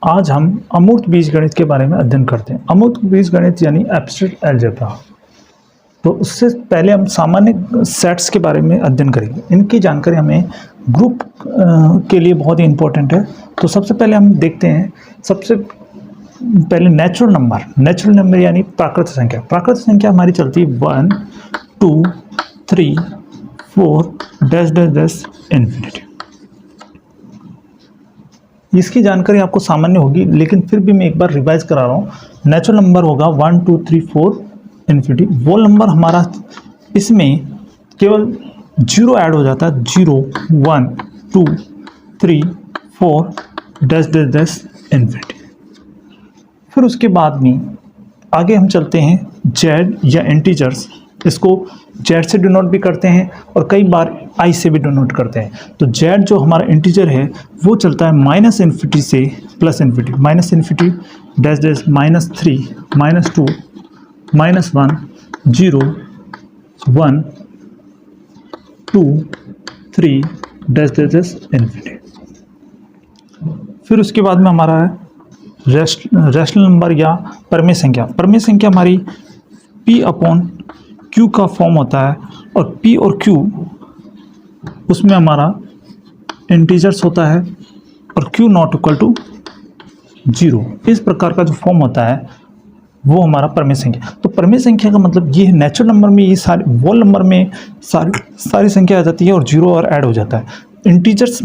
आज हम अमूर्त बीजगणित के बारे में अध्ययन करते हैं। अमूर्त बीजगणित यानी एब्स्ट्रैक्ट अलजेब्रा। तो उससे पहले हम सामान्य सेट्स के बारे में अध्ययन करेंगे। इनकी जानकारी हमें ग्रुप के लिए बहुत ही इम्पोर्टेंट है। तो सबसे पहले हम देखते हैं, सबसे पहले नेचुरल नंबर यानी प्राकृतिक संख्या। प्राकृतिक संख्या हमारी चलती है 1 2 3 4 डैश डैश डैश इन्फिनिटी। इसकी जानकारी आपको सामान्य होगी, लेकिन फिर भी मैं एक बार रिवाइज करा रहा हूँ। नेचुरल नंबर होगा 1 2 3 4 इन्फिनिटी। वो नंबर हमारा इसमें केवल 0 ऐड हो जाता है, 0 1 2 3 4 डैश डैश डैश इन्फिनिटी। फिर उसके बाद में आगे हम चलते हैं जेड या इंटीजर्स। इसको जेड से डिनोट भी करते हैं और कई बार आई से भी डिनोट करते हैं। तो जेड जो हमारा इंटीजर है वो चलता है माइनस इन्फिनिटी से plus infinity. Minus infinity dash dash -3 -2 -1 0 1 2 3 dash dash dash infinity. फिर उसके बाद में हमारा है रैशनल नंबर या परमेय संख्या। परमेय संख्या हमारी p अपॉन q का फॉर्म होता है, और p और q उसमें हमारा इंटीजर्स होता है और q नॉट इक्वल टू 0। इस प्रकार का जो फॉर्म होता है वो हमारा परमेय संख्या। तो परमेय संख्या का मतलब ये नेचुरल नंबर में ये सारे वोल नंबर में सारी संख्या आ जाती है और 0 और ऐड हो जाता है। इंटीजर्स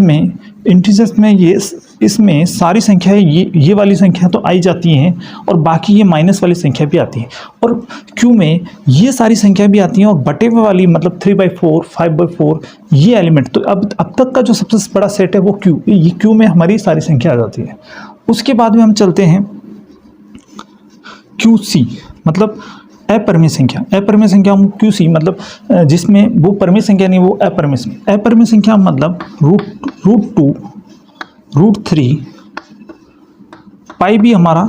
में ये इसमें सारी संख्याएं ये वाली संख्या तो आई जाती हैं और बाकी ये माइनस वाली संख्या भी आती है, और क्यू में ये सारी संख्या भी आती हैं और बटे वाली मतलब 3/4 5/4 ये एलिमेंट। तो अब तक का जो सबसे बड़ा सेट है वो क्यू, ये क्यू में हमारी सारी संख्या आ जाती है। उसके बाद में हम चलते हैं क्यू सी, मतलब अपरिमेय संख्या। अपरिमेय संख्या हम क्यू सी मतलब जिसमें वो परमेय संख्या नहीं, वो अपरिमेय संख्या मतलब √2 √3 पाई भी हमारा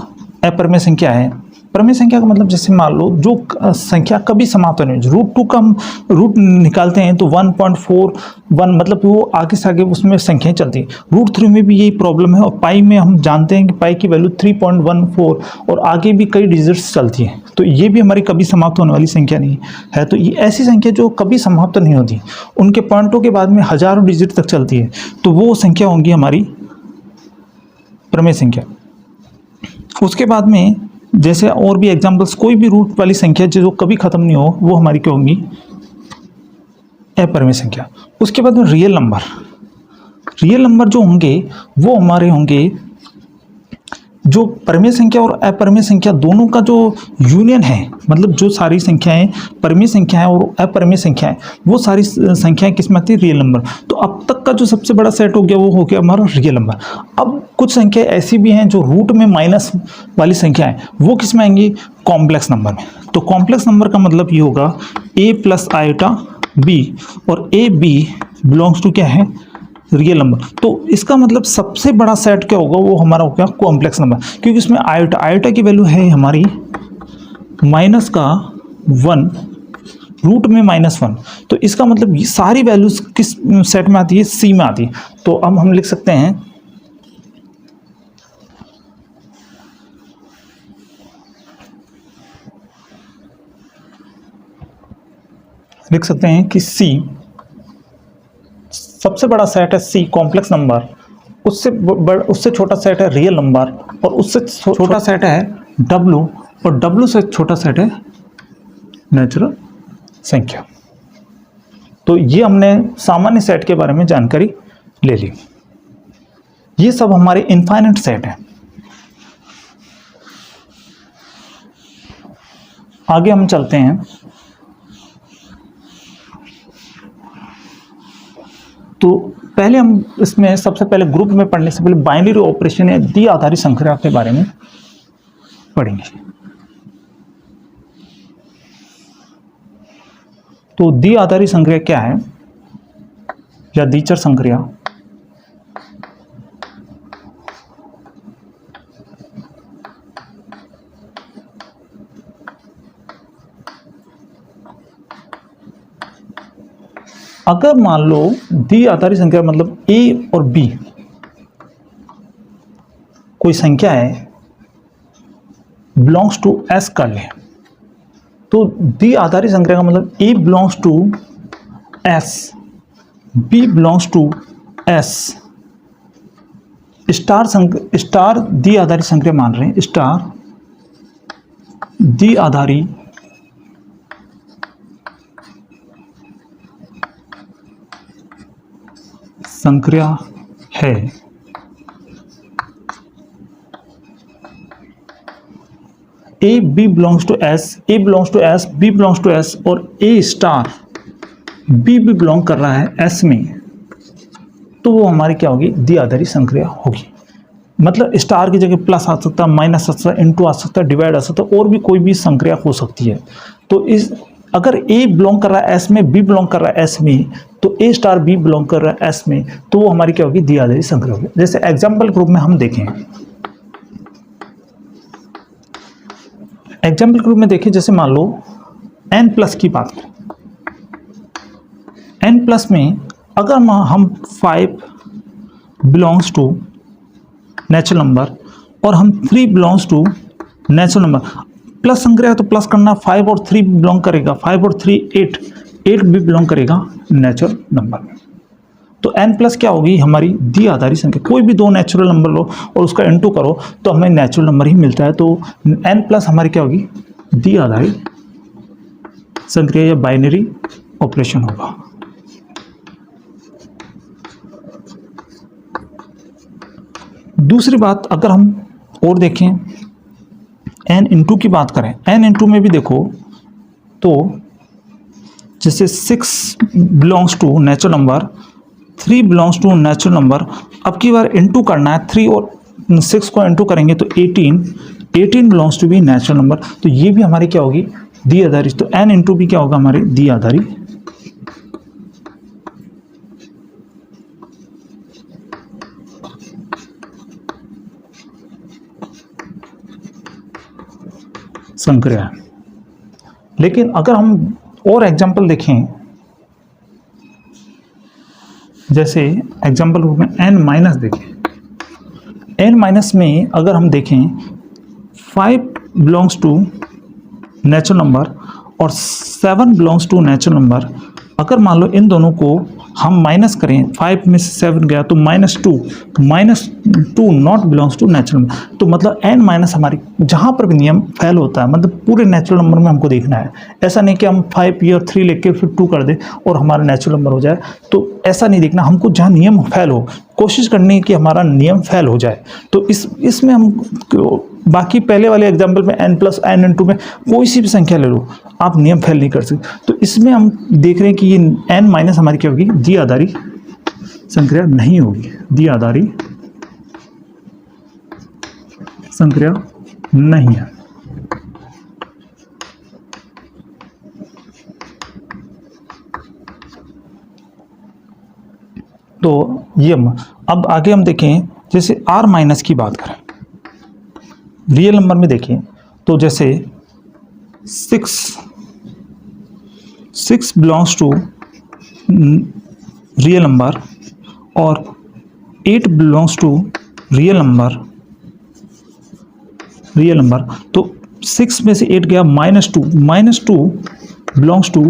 अपरिमेय संख्या है। परमेय संख्या का मतलब जैसे मान लो जो संख्या कभी समाप्त नहीं हो, √2 का हम रूट निकालते हैं तो 1.41 मतलब वो आगे से आगे उसमें संख्याएं चलती हैं। √3 में भी यही प्रॉब्लम है, और पाई में हम जानते हैं कि पाई की वैल्यू 3.14 और आगे भी कई डिजिट्स चलती हैं। तो ये भी हमारी कभी समाप्त होने वाली संख्या नहीं है। तो ये ऐसी संख्या जो कभी समाप्त नहीं होती, उनके पॉइंटों के बाद में हजारों डिजिट तक चलती है, तो वो संख्या होंगी हमारी परमेय संख्या। उसके बाद में जैसे और भी एग्जांपल्स, कोई भी रूट वाली संख्या जो कभी खत्म नहीं हो वो हमारी क्या होंगी, अपरिमेय संख्या। उसके बाद में रियल नंबर जो होंगे वो हमारे होंगे जो परमेय संख्या और अपरिमेय संख्या दोनों का जो यूनियन है, मतलब जो सारी संख्याएं परमेय संख्याएं और अपरिमेय संख्याएं वो सारी संख्याएं किस में आती है, रियल नंबर। तो अब तक का जो सबसे बड़ा सेट हो गया वो हो गया हमारा रियल नंबर। अब कुछ संख्या ऐसी भी हैं जो रूट में माइनस वाली संख्याएं, वो किस में आएंगी, कॉम्प्लेक्स नंबर में। तो कॉम्प्लेक्स नंबर का मतलब ये होगा a + i b, और a b बिलोंग्स टू क्या है, रियल नंबर। तो इसका मतलब सबसे बड़ा सेट क्या होगा, वो हमारा हो गया कॉम्प्लेक्स नंबर, क्योंकि इसमें आयोटा की वैल्यू है हमारी -1 रूट में -1। तो इसका मतलब ये सारी वैल्यूज किस सेट में आती है, सी में आती है। तो अब हम लिख सकते हैं कि सी सबसे बड़ा सेट है, सी कॉम्प्लेक्स नंबर। उससे छोटा सेट है रियल नंबर, और उससे छोटा सेट है डब्लू, और डब्लू से छोटा सेट है नेचुरल संख्या। तो ये हमने सामान्य सेट के बारे में जानकारी ले ली। ये सब हमारे इनफाइनाइट सेट है। आगे हम चलते हैं। तो पहले हम इसमें सबसे पहले ग्रुप में पढ़ने से पहले बाइनरी ऑपरेशन या द्वि आधारी संख्या के बारे में पढ़ेंगे। तो द्वि आधारी संख्या क्या है, या द्विचर संख्या। अगर मान लो द्वि आधारी संख्या मतलब a और b कोई संख्या है बिलोंग्स टू एस कर लें, तो द्विआधारी संख्या का मतलब A belongs to S, B belongs to S, star द्विआधारी संख्या मान रहे हैं, स्टार द्विआधारी संख्या है। A B belongs to S, A belongs to S, B belongs to S और ए स्टार बी भी बिलोंग कर रहा है एस में, तो वो हमारी क्या होगी, द्विआधारी संख्या होगी। मतलब स्टार की जगह प्लस आ सकता है, माइनस आ सकता है, इनटू आ सकता है, डिवाइड आ सकता है, और भी कोई भी संख्या हो सकती है। तो इस अगर ए बिलोंग कर रहा है एस में, बी बिलोंग कर रहा है एस में, तो ए स्टार बी बिलोंग कर रहा है एस में, तो वो हमारी क्या होगी, द्विआधारी संख्या होगी। जैसे एग्जाम्पल ग्रुप में हम देखें, एग्जाम्पल ग्रुप में देखिए, जैसे मान लो n प्लस की बात करें, n प्लस में अगर हम 5 बिलोंग्स टू नेचुरल नंबर और हम 3 belongs to natural number, plus संख्या है तो प्लस करना, 5 और 3 बिलोंग करेगा, 5 और 3 8, 8 भी बिलोंग करेगा नेचुरल नंबर में। तो n प्लस क्या होगी, हमारी द्विआधारी संख्या। कोई भी दो नेचुरल नंबर लो और उसका इनटू करो तो हमें नेचुरल नंबर ही मिलता है। तो n प्लस हमारी क्या होगी, द्विआधारी संख्या या बाइनरी ऑपरेशन होगा। दूसरी बात अगर हम और देखें, n इंटू की बात करें, n इंटू में भी देखो तो जैसे 6 belongs to natural number, 3 belongs to natural number, अब की बार इंटू करना है, 3 और 6 को इंटू करेंगे तो 18 बिलोंग्स टू भी नेचुरल नंबर, तो ये भी हमारी क्या होगी, द्विआधारी। तो n इंटू भी क्या होगा, हमारी द्विआधारी संख्या है। लेकिन अगर हम और एग्जाम्पल देखें, जैसे एग्जाम्पल रूप में n माइनस देखें, n माइनस में अगर हम देखें 5 बिलोंग्स टू नेचुरल नंबर और 7 बिलोंग्स टू नेचुरल नंबर, अगर मान लो इन दोनों को हम माइनस करें, 5 में से 7 गया तो -2 not belongs to natural number. तो मतलब n माइनस हमारी जहाँ पर भी नियम फेल होता है, मतलब पूरे नेचुरल नंबर में हमको देखना है। ऐसा नहीं कि हम 5 या 3 लेके फिर 2 कर दें और हमारा नेचुरल नंबर हो जाए, तो ऐसा नहीं देखना हमको। जहाँ नियम फेल हो, कोशिश करनी है कि हमारा नियम फेल हो जाए। तो इसमें हम बाकी पहले वाले एग्जाम्पल में n प्लस n इंटू में कोई सी भी संख्या ले लो, आप नियम फेल नहीं कर सकते। तो इसमें हम देख रहे हैं कि ये n माइनस हमारी क्या होगी, द्विआधारी संख्या नहीं होगी, द्विआधारी संख्या नहीं है। तो ये अब आगे हम देखें, जैसे r माइनस की बात करें, रियल नंबर में देखें तो जैसे 6 बिलोंग्स टू रियल नंबर और 8 बिलोंग्स टू रियल नंबर, तो 6 में से 8 गया -2 बिलोंग्स टू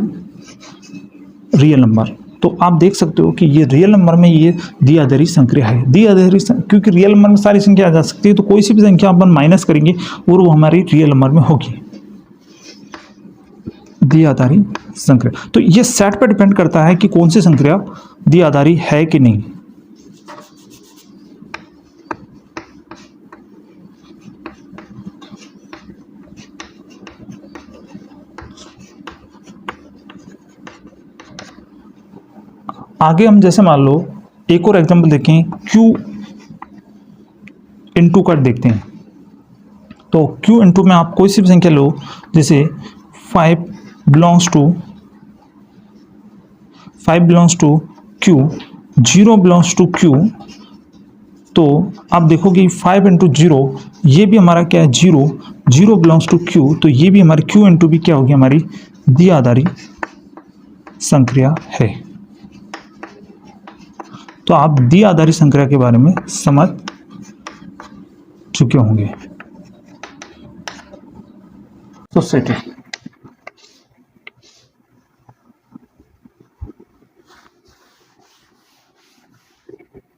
रियल नंबर। तो आप देख सकते हो कि ये रियल नंबर में ये द्विआधारी संख्या है। द्विआधारी क्योंकि रियल नंबर में सारी संख्या आ जा सकती है, तो कोई सी भी संख्या अपन माइनस करेंगे और वो हमारी रियल नंबर में होगी, द्विआधारी संख्या। तो ये सेट पर डिपेंड करता है कि कौन सी संख्या द्विआधारी है कि नहीं। आगे हम जैसे मान लो एक और एग्जांपल देखें, q इंटू कर देखते हैं। तो q इंटू में आप कोई सी भी संख्या लो, जैसे 5 belongs to q, 0 belongs to q। तो आप देखोगे 5 इंटू 0, ये भी हमारा क्या है, 0 बिलोंग्स टू q। तो ये भी हमारी q इंटू भी क्या होगी, हमारी द्विआधारी संख्या है। तो आप द्विआधारी संख्या के बारे में समझ चुके होंगे। तो सेट है।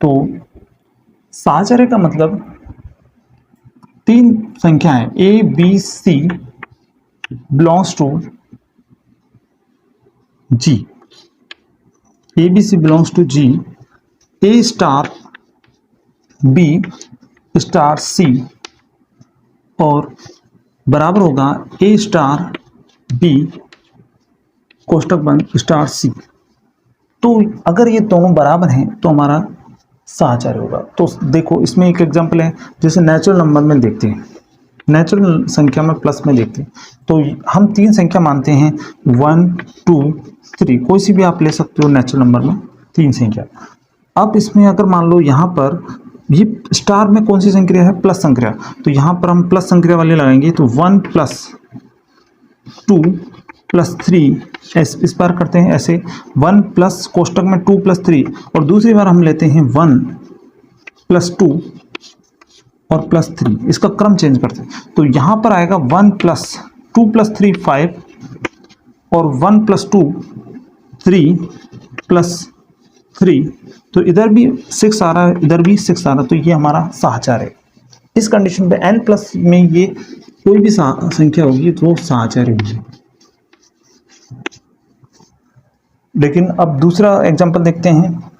तो साहचर्य का मतलब तीन संख्याएं A B C belongs to G, A B C belongs to G, A star B star C और बराबर होगा ए स्टार बी कोष्टक बंद स्टार सी। तो अगर ये दोनों बराबर हैं तो हमारा साहचर्य होगा। तो देखो इसमें एक एग्जांपल है, जैसे नेचुरल नंबर में देखते हैं, नेचुरल संख्या में प्लस में देखते हैं, तो हम तीन संख्या मानते हैं 1 2 3, कोई सी भी आप ले सकते हो नेचुरल नंबर में तीन संख्या। अब इसमें अगर मान लो यहाँ पर ये स्टार में कौन सी संख्या है, प्लस संख्या, तो यहाँ पर हम प्लस संख्या वाले लगाएंगे, तो 1 + 2 + 3 इस बार करते हैं ऐसे, 1 प्लस कोष्टक में 2 + 3 और दूसरी बार हम लेते हैं 1 + 2 और +3, इसका क्रम चेंज करते हैं। तो यहाँ पर आएगा 1 + 2 + 3 5 और 1 + 2 3 + 3, तो इधर भी 6 आ रहा है, इधर भी 6 आ रहा है, तो ये हमारा साहचर्य है। इस कंडीशन पे n+ में ये कोई भी संख्या होगी तो साहचर्य होगी। लेकिन अब दूसरा एग्जांपल देखते हैं।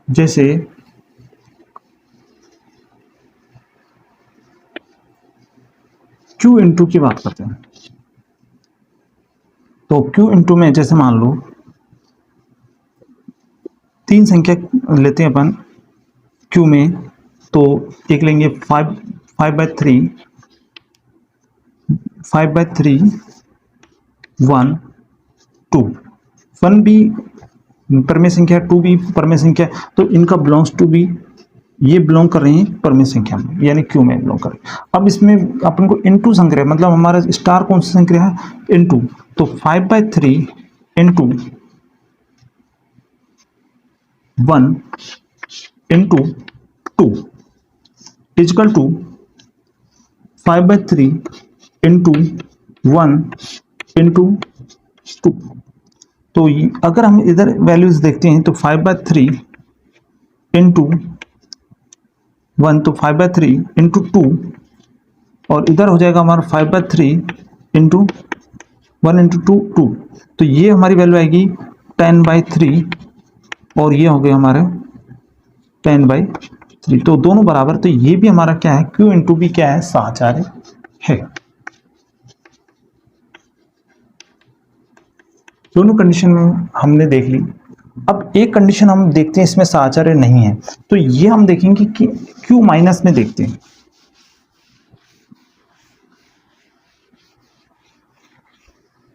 जैसे Q इंटू की बात करते हैं, तो Q इंटू में जैसे मान लो तीन संख्या लेते हैं अपन Q में, तो एक लेंगे 5/3 1 2, 1 भी परमेय संख्या 2 भी परमेय संख्या, तो इनका बिलोंग्स टू भी, ये बिलोंग कर रही है परमेय संख्या में यानी Q में बिलोंग कर रही है। अब इसमें अपन को इनटू संख्या, मतलब हमारा स्टार कौन सी संख्या है, इनटू, तो 5/3 into 1 into 2 equal to 5/3 into 1 into 2। तो अगर हम इधर वैल्यूज देखते हैं तो 5/3 इंटू 1, तो 5/3 इंटू 2 और इधर हो जाएगा हमारा 5/3 इंटू 1 इंटू 2 2, तो ये हमारी वैल्यू आएगी 10/3 और ये हो गया हमारे 10/3, तो दोनों बराबर, तो ये भी हमारा क्या है, Q इंटू भी क्या है, साहचर्य है। दोनों कंडीशन में हमने देख ली। अब एक कंडीशन हम देखते हैं इसमें साहचर्य नहीं है, तो ये हम देखेंगे कि Q माइनस में देखते हैं।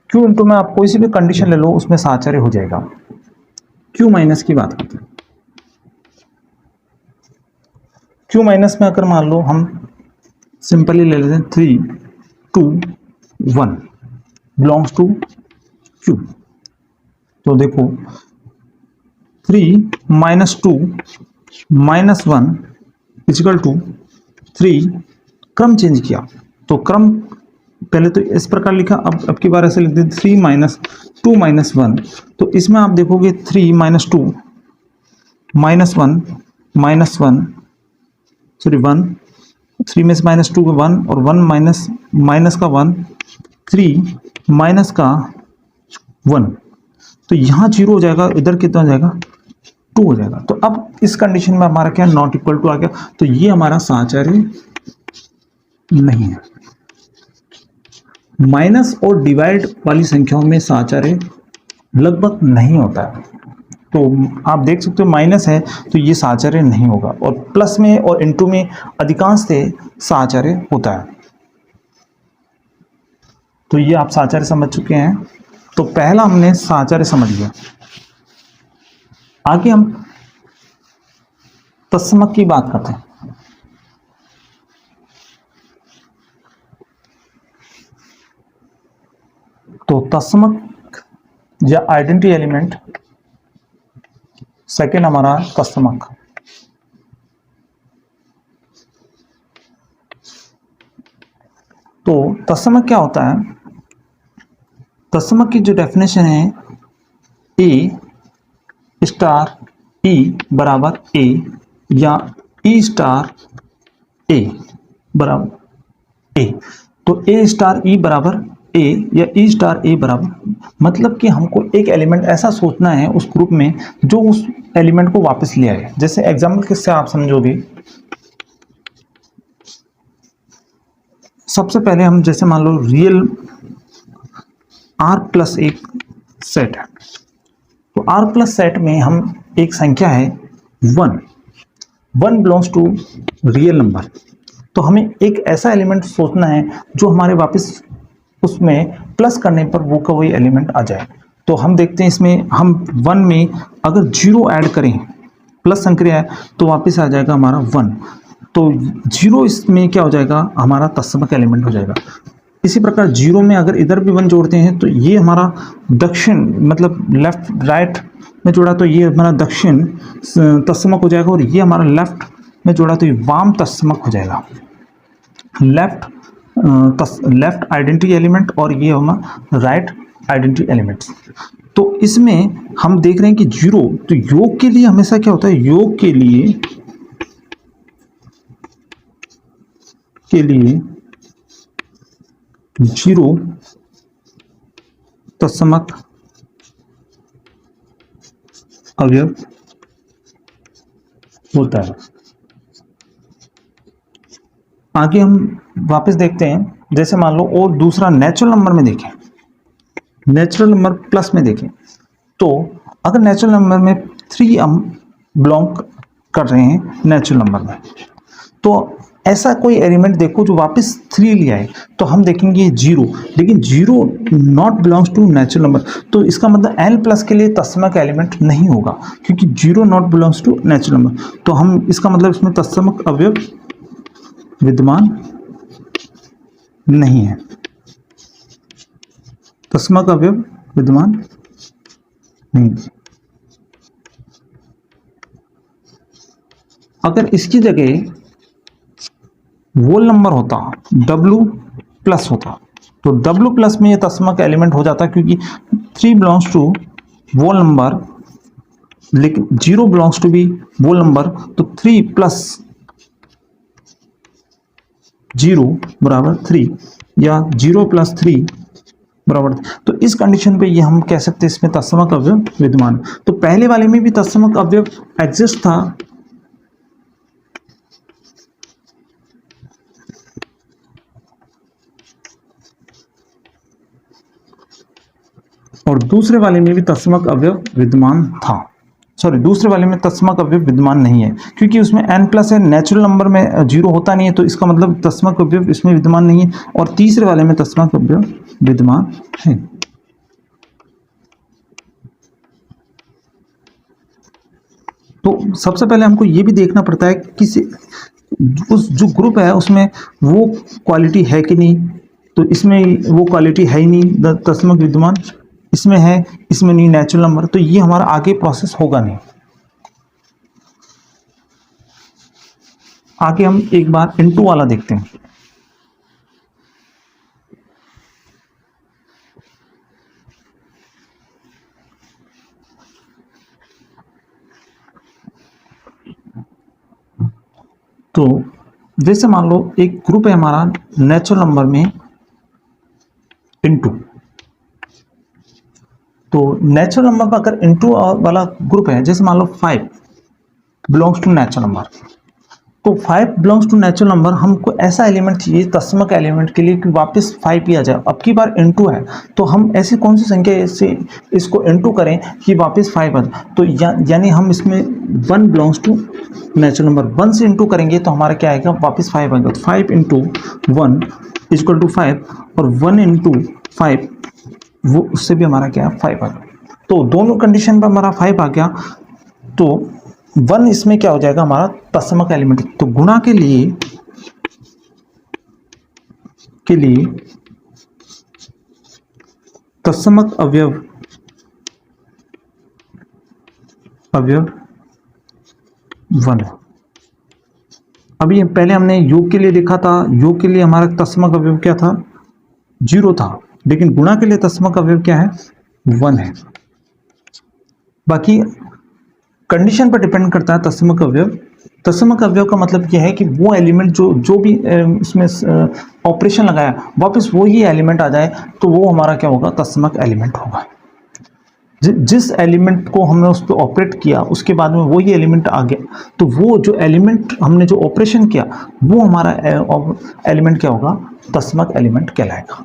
Q इंटू में आप कोई सी भी कंडीशन ले लो उसमें साहचर्य हो जाएगा। Q माइनस की बात करते हैं। Q माइनस में अगर मान लो हम सिंपली ले लेते हैं 3 2 1 बिलोंग्स टू Q, तो देखो 3 - 2 - 1 इक्वल टू 3, क्रम चेंज किया, तो क्रम पहले तो इस प्रकार लिखा, अब की बार ऐसे लिख दें 3 - 2 - 1, तो इसमें आप देखोगे 3 - 2 - 1 सॉरी 1, 3 में से -2 का 1 और 1 माइनस का 1, 3 माइनस का 1, तो यहाँ 0 हो जाएगा, इधर कितना हो जाएगा 2 हो जाएगा। तो अब इस कंडीशन में हमारा क्या नॉट इक्वल टू आ गया, तो ये हमारा साहचर्य नहीं है। माइनस और डिवाइड वाली संख्याओं में साहचर्य लगभग नहीं होता है, तो आप देख सकते हो माइनस है तो ये साहचर्य नहीं होगा, और प्लस में और इनटू में अधिकांश से साहचर्य होता है। तो ये आप साहचर्य समझ चुके हैं। तो पहला हमने साहचर्य समझ लिया। आगे हम तत्समक की बात करते हैं। तो तत्समक या आइडेंटिटी एलिमेंट, सेकेंड हमारा तत्समक। तो तत्समक क्या होता है? तत्समक की जो डेफिनेशन है, ए स्टार ई बराबर ए या ई स्टार ए बराबर ए। तो ए स्टार ई बराबर ए या ई स्टार ए बराबर, मतलब कि हमको एक एलिमेंट ऐसा सोचना है उस ग्रुप में जो उस एलिमेंट को वापस ले आए। जैसे एग्जाम्पल किससे आप समझोगे? सबसे पहले हम जैसे मान लो रियल आर प्लस एक सेट है, तो आर प्लस सेट में हम एक संख्या है 1 बिलोंग्स टू रियल नंबर। तो हमें एक ऐसा एलिमेंट सोचना है जो हमारे वापस उसमें प्लस करने पर वो का वही एलिमेंट आ जाए। तो हम देखते हैं इसमें हम 1 में अगर 0 ऐड करें, प्लस संक्रिया है, तो वापस आ जाएगा हमारा 1। तो 0 इसमें क्या हो जाएगा? हमारा तत्समक एलिमेंट हो जाएगा। इसी प्रकार 0 में अगर इधर भी 1 जोड़ते हैं तो ये हमारा दक्षिण, मतलब लेफ्ट राइट में जोड़ा तो ये हमारा दक्षिण तत्समक हो जाएगा, और ये हमारा लेफ्ट में जोड़ा तो ये वाम तत्समक हो जाएगा। लेफ्ट आइडेंटिटी एलिमेंट और ये हमारा राइट आइडेंटिटी एलिमेंट। तो इसमें हम देख रहे हैं कि 0, तो योग के लिए हमेशा क्या होता है? योग के लिए 0 तत्समक अवयव होता है। आगे हम वापस देखते हैं, जैसे मान लो और दूसरा नेचुरल नंबर में देखें, नेचुरल नंबर प्लस में देखें, तो अगर नेचुरल नंबर में 3 हम बिलोंग कर रहे हैं नेचुरल नंबर में, तो ऐसा कोई एलिमेंट देखो जो वापस 3 ले आए, तो हम देखेंगे 0, लेकिन 0 not belongs to natural number. तो इसका मतलब n प्लस के लिए तत्समक एलिमेंट नहीं होगा, क्योंकि 0 not belongs to natural number. तो हम इसका मतलब इसमें तत्समक अवयव विद्यमान नहीं है, तत्समक अवयव विद्यमान नहीं। अगर इसकी जगह वोल नंबर होता, W प्लस होता, तो W प्लस में ये तत्समक एलिमेंट हो जाता, क्योंकि 3 बिलोंग्स टू वोल नंबर, लेकिन 0 बिलोंग्स टू भी वोल नंबर, तो 3 प्लस 0 बराबर 3 या 0 प्लस 3 बराबर। तो इस कंडीशन पे ये हम कह सकते हैं इसमें तत्समक अवयव विद्यमान। तो पहले वाले में भी तत्समक अवयव एग्जिस्ट था, और दूसरे वाले में भी तत्समक अवयव विद्यमान था। सॉरी, दूसरे वाले में तत्समक अवयव विद्यमान नहीं है, क्योंकि उसमें n प्लस है, नेचुरल नंबर में 0 होता नहीं है, तो इसका मतलब तत्समक अवयव इसमें विद्यमान नहीं है। और तीसरे वाले में तत्समक अवयव विद्यमान है। तो सबसे पहले हमको ये भी देखना पड़ता है कि उस जो ग्रुप है उसमें वो क्वालिटी है कि नहीं। तो इसमें वो क्वालिटी है ही नहीं, तत्समक विद्यमान इसमें है, इसमें नहीं, नेचुरल नंबर, तो ये हमारा आगे प्रोसेस होगा नहीं। आगे हम एक बार इनटू वाला देखते हैं। तो जैसे मान लो एक ग्रुप है हमारा नेचुरल नंबर में इनटू, तो नेचुरल नंबर पर अगर इनटू वाला ग्रुप है, जैसे मान लो 5 बिलोंग्स टू नेचुरल नंबर, तो 5 बिलोंग्स टू नेचुरल नंबर, हमको ऐसा एलिमेंट चाहिए तत्समक एलिमेंट के लिए कि वापस 5 ही आ जाए। अब की बार इनटू है, तो हम ऐसी कौन सी संख्या से इसको इनटू करें कि वापस 5 आ जाए। तो यानी हम इसमें 1 बिलोंग्स टू नेचुरल नंबर, 1 से इनटू करेंगे तो हमारा क्या आएगा? वापस 5 आएगा। तो 5 इंटू 1 इक्वल टू 5, और 1 इंटू 5 वो उससे भी हमारा क्या है? 5 आ गया। तो दोनों कंडीशन पर हमारा 5 आ गया, तो 1 इसमें क्या हो जाएगा? हमारा तत्समक एलिमेंट। तो गुणा के लिए तत्समक अवयव अवयव 1 है। अभी पहले हमने योग के लिए देखा था, योग के लिए हमारा तत्समक अवयव क्या था, 0 था, लेकिन गुणा के लिए तत्समक अवयव क्या है, 1 है। बाकी कंडीशन पर डिपेंड करता है तत्समक अवयव। तत्समक अवयव का मतलब यह है कि वो एलिमेंट जो भी इसमें ऑपरेशन लगाया वापस वो ही एलिमेंट आ जाए, तो वो हमारा क्या होगा, तत्समक एलिमेंट होगा। जिस एलिमेंट को हमने उस पर ऑपरेट किया उसके बाद में वही एलिमेंट आ गया, तो वो जो एलिमेंट हमने जो ऑपरेशन किया वो हमारा एलिमेंट क्या होगा, तत्समक एलिमेंट कहलाएगा।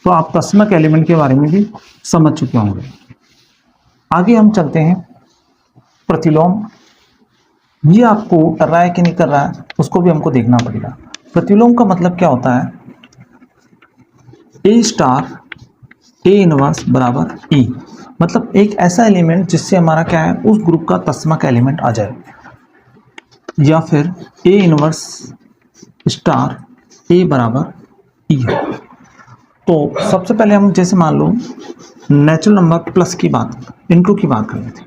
तो आप तत्समक एलिमेंट के बारे में भी समझ चुके होंगे। आगे हम चलते हैं प्रतिलोम। ये आपको कर रहा है कि नहीं कर रहा है उसको भी हमको देखना पड़ेगा। प्रतिलोम का मतलब क्या होता है, ए स्टार ए इनवर्स बराबर ई, मतलब एक ऐसा एलिमेंट जिससे हमारा क्या है, उस ग्रुप का तत्समक एलिमेंट आ जाए, या फिर ए इनवर्स स्टार ए बराबर ई है। तो सबसे पहले हम जैसे मान लो नेचुरल नंबर प्लस की बात, इनटू की बात कर लेते हैं।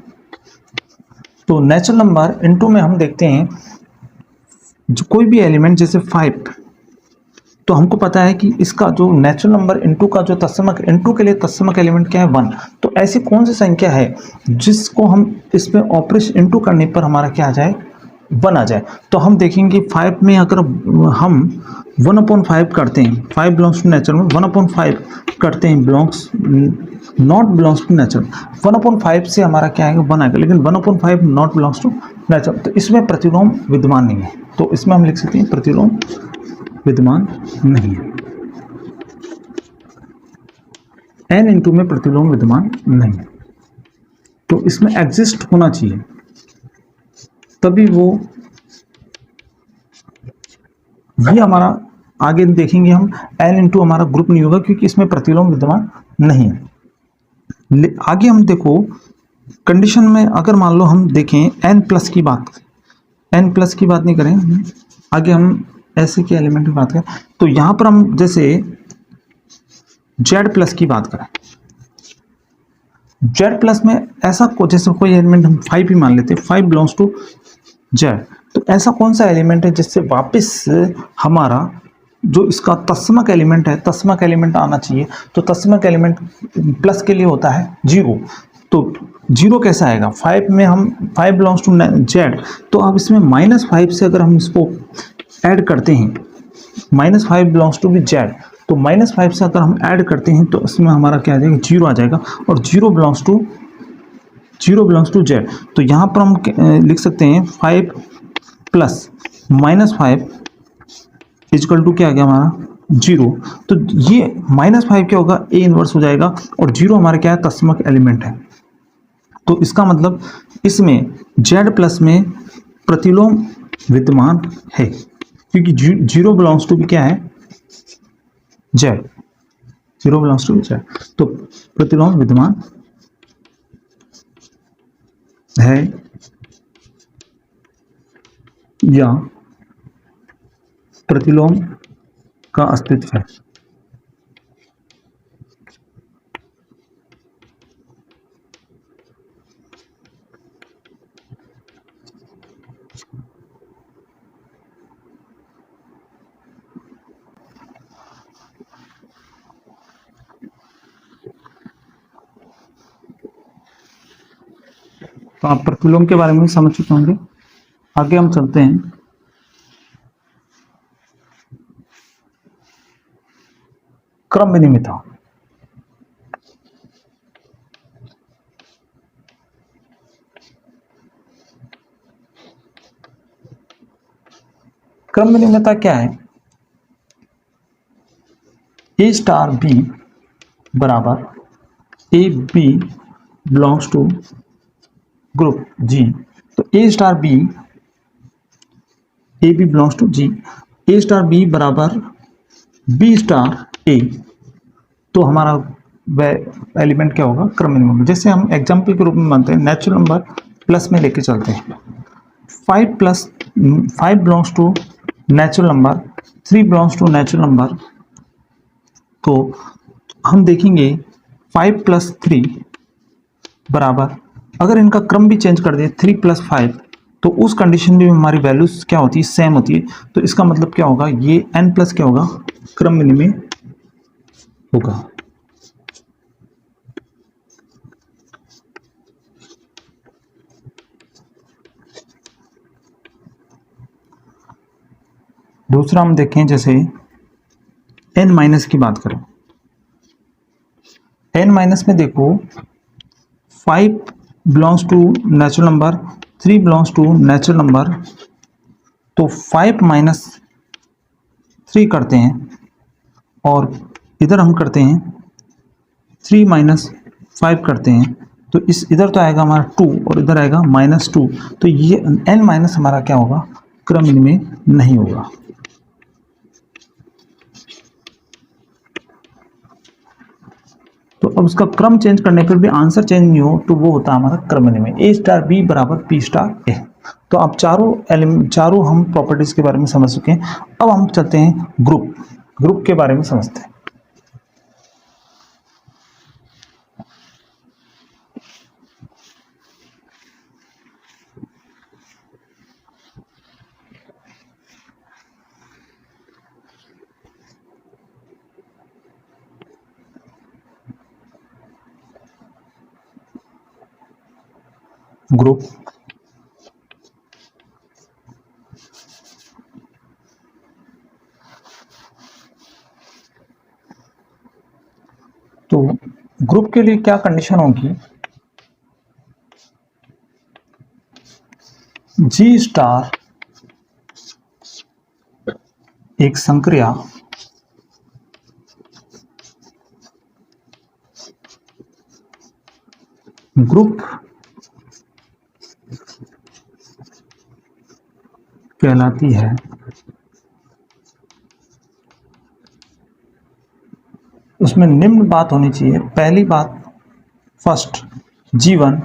तो नेचुरल नंबर इनटू में हम देखते हैं जो कोई भी एलिमेंट जैसे 5, तो हमको पता है कि इसका जो नेचुरल नंबर इनटू का जो तत्समक, इनटू के लिए तत्समक एलिमेंट क्या है, 1। तो ऐसी कौन सी संख्या है जिसको हम इसमें ऑपरेशन इनटू करने पर हमारा क्या आ जाए, 1 आ जाए। तो हम देखेंगे 5 में अगर हम 1/5 करते हैं, 5 बिलोंग्स टू नेचुरल में 1/5 करते हैं, belongs not belongs to natural, 1/5 से हमारा क्या आएगा, 1 आएगा, लेकिन 1/5 नॉट बिलोंग्स टू नेचुरल, तो इसमें प्रतिलोम विद्यमान नहीं है। तो इसमें हम लिख सकते हैं प्रतिलोम विद्यमान नहीं है। n इंटू में प्रतिलोम विद्यमान नहीं है, तो इसमें एग्जिस्ट होना चाहिए तभी वो, ये हमारा आगे देखेंगे हम, n इंटू हमारा ग्रुप नहीं होगा क्योंकि इसमें प्रतिलोम विद्यमान नहीं है। आगे हम देखो कंडीशन में अगर मान लो हम देखें n प्लस की बात, n प्लस की बात नहीं करें, आगे हम ऐसे के एलिमेंट की बात करें, तो यहां पर हम जैसे z प्लस की बात करें, z प्लस में ऐसा जैसे कोई एलिमेंट हम 5 ही मान लेते हैं, 5 बिलोंग्स टू z, तो ऐसा कौन सा एलिमेंट है जिससे वापस हमारा जो इसका तत्समक एलिमेंट है, तत्समक एलिमेंट आना चाहिए। तो तत्समक एलिमेंट प्लस के लिए होता है 0, तो 0 कैसा आएगा, 5 में हम 5 बिलोंग्स टू z, तो अब इसमें -5 से अगर हम इसको ऐड करते हैं, -5 बिलोंग्स टू भी z, तो -5 से अगर हम ऐड करते हैं तो इसमें हमारा क्या आ जाएगा, 0 आ जाएगा, और 0 बिलोंग्स टू z। तो यहाँ पर हम लिख सकते हैं 5 प्लस -5 इजकल टू क्या आ गया हमारा 0। तो ये -5 क्या होगा, ए इनवर्स हो जाएगा, और 0 हमारा क्या है, तत्समक एलिमेंट है। तो इसका मतलब इसमें z प्लस में प्रतिलोम विद्यमान है, क्योंकि 0 बिलोंग्स टू भी क्या है, z, 0 बिलोंग्स टू z, तो प्रतिलोम विद्यमान है या प्रतिलोम का अस्तित्व है। तो आप प्रतिलोम के बारे में समझ चुके होंगे। आगे हम चलते हैं क्रम विनिमयता। क्रम विनिमयता क्या है, ए स्टार बी बराबर A B belongs to group G, तो A star B, A B belongs to G, A star B बराबर बी स्टार ए, तो हमारा वह एलिमेंट क्या होगा, क्रम विनिमय। जैसे हम एग्जाम्पल के रूप में मानते हैं, नेचुरल नंबर प्लस में लेके चलते हैं, 5 belongs to natural number, 3 belongs to natural number, तो हम देखेंगे 5 + 3 बराबर, अगर इनका क्रम भी चेंज कर दे 3 + 5, तो उस कंडीशन में हमारी वैल्यूज क्या होती है, सेम होती है। तो इसका मतलब क्या होगा, ये n प्लस क्या होगा, क्रम विनिमय होगा। दूसरा हम देखें, जैसे n माइनस की बात करें, n माइनस में देखो 5 belongs to natural number, 3 belongs to natural number, तो 5 - 3 करते हैं और इधर हम करते हैं 3 - 5 करते हैं, तो इस इधर तो आएगा हमारा 2 और इधर आएगा -2, तो ये n माइनस हमारा क्या होगा, क्रम विनिमय नहीं होगा। तो अब उसका क्रम चेंज करने पर भी आंसर चेंज नहीं हो तो वो होता है हमारा क्रम विनिमय। A B बराबर P A। तो आप चारों हम प्रॉपर्टीज के बारे में समझ चुके हैं। अब हम चलते हैं ग्रुप के बारे में समझते हैं। ग्रुप तो ग्रुप के लिए क्या कंडीशन होगी, G* एक संक्रिया ग्रुप कहलाती है। उसमें निम्न बात होनी चाहिए। पहली बात, फर्स्ट, G1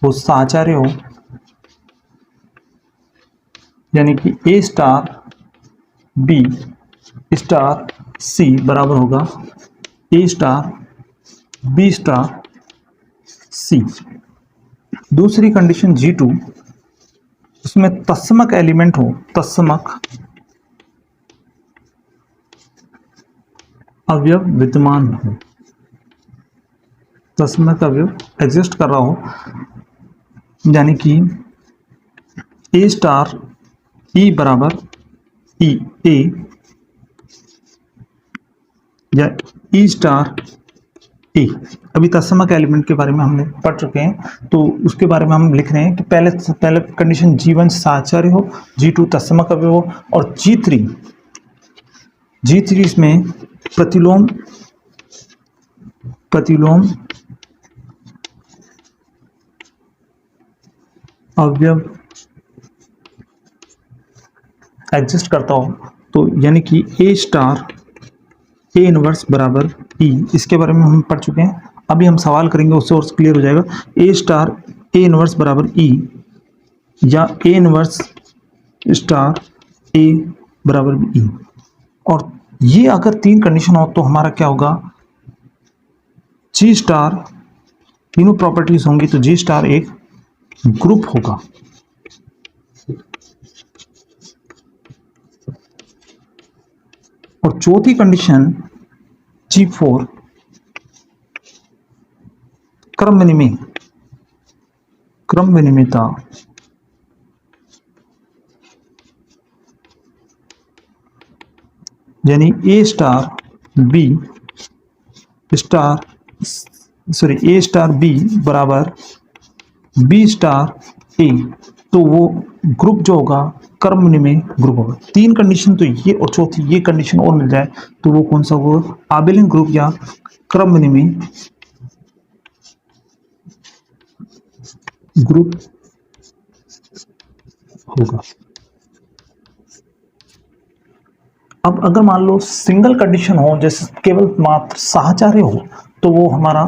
वो साचार्य हो, यानी कि A* B* C बराबर होगा A* B* C। दूसरी कंडीशन G2, उसमें तत्समक एलिमेंट हो, तत्समक अवयव विद्यमान हो, तत्समक अवयव एग्जिस्ट कर रहा हो, यानी कि A* E बराबर E A या E* ए। अभी तत्समक एलिमेंट के बारे में हमने पढ़ चुके हैं, तो उसके बारे में हम लिख रहे हैं कि पहले कंडीशन G1 साचार्य हो, G2 तत्समक अवयव हो, और G3 इसमें प्रतिलोम अवयव एग्जिस्ट करता हो, तो यानी कि A इनवर्स बराबर E। इसके बारे में हम पढ़ चुके हैं, अभी हम सवाल करेंगे उससे और क्लियर हो जाएगा। A इनवर्स बराबर E या A इनवर्स स्टार A बराबर E। और ये अगर तीन कंडीशन हो तो हमारा क्या होगा, G स्टार, तीनों प्रॉपर्टीज होंगी तो G स्टार एक ग्रुप होगा। और चौथी कंडीशन G4 क्रम विनिमयता, यानी A* B बराबर B* A, तो वो ग्रुप जो होगा क्रम विनिमय ग्रुप होगा। तीन कंडीशन तो ये और चौथी ये कंडीशन और मिल जाए तो वो कौन सा होगा, आबेलियन ग्रुप या क्रम विनिमय ग्रुप होगा। अब अगर मान लो सिंगल कंडीशन हो, जैसे केवल मात्र साहचर्य हो, तो वो हमारा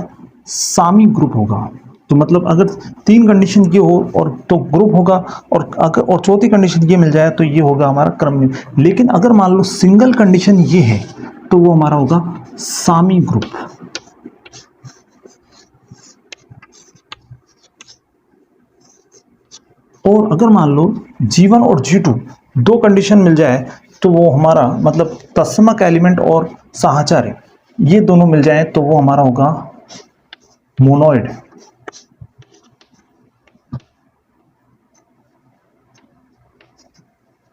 सामी ग्रुप होगा। तो मतलब अगर 3 कंडीशन ये हो और तो ग्रुप होगा, और अगर और चौथी कंडीशन ये मिल जाए तो ये होगा हमारा क्रम निम्न। लेकिन अगर मान लो सिंगल कंडीशन ये है तो वो हमारा होगा सामी ग्रुप। और अगर मान लो G1 और G2 दो कंडीशन मिल जाए तो वो हमारा मतलब तत्समक एलिमेंट और साहचर्य ये दोनों मिल जाए तो वो हमारा होगा मोनोइड।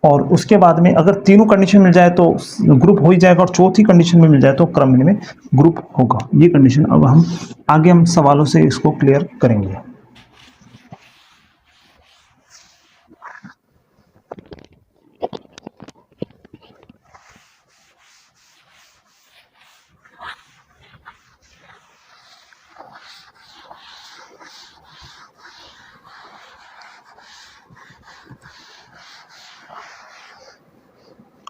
और उसके बाद में अगर तीनों कंडीशन मिल जाए तो ग्रुप हो ही जाएगा, और चौथी कंडीशन में मिल जाए तो क्रम में ग्रुप होगा। ये कंडीशन अब हम आगे हम सवालों से इसको क्लियर करेंगे।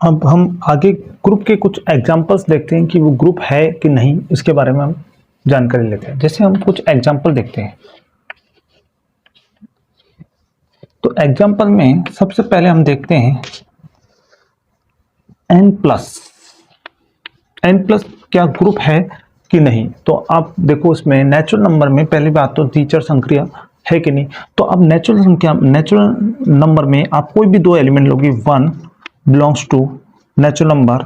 अब हम आगे ग्रुप के कुछ एग्जांपल्स देखते हैं कि वो ग्रुप है कि नहीं, इसके बारे में हम जानकारी लेते हैं। जैसे हम कुछ एग्जांपल देखते हैं, तो एग्जांपल में सबसे पहले हम देखते हैं n प्लस क्या ग्रुप है कि नहीं। तो आप देखो इसमें नेचुरल नंबर में पहली बात तो द्विचर संक्रिया है कि नहीं। तो अब नेचुरल नंबर में आप कोई भी दो एलिमेंट लोगे, 1 belongs to natural number,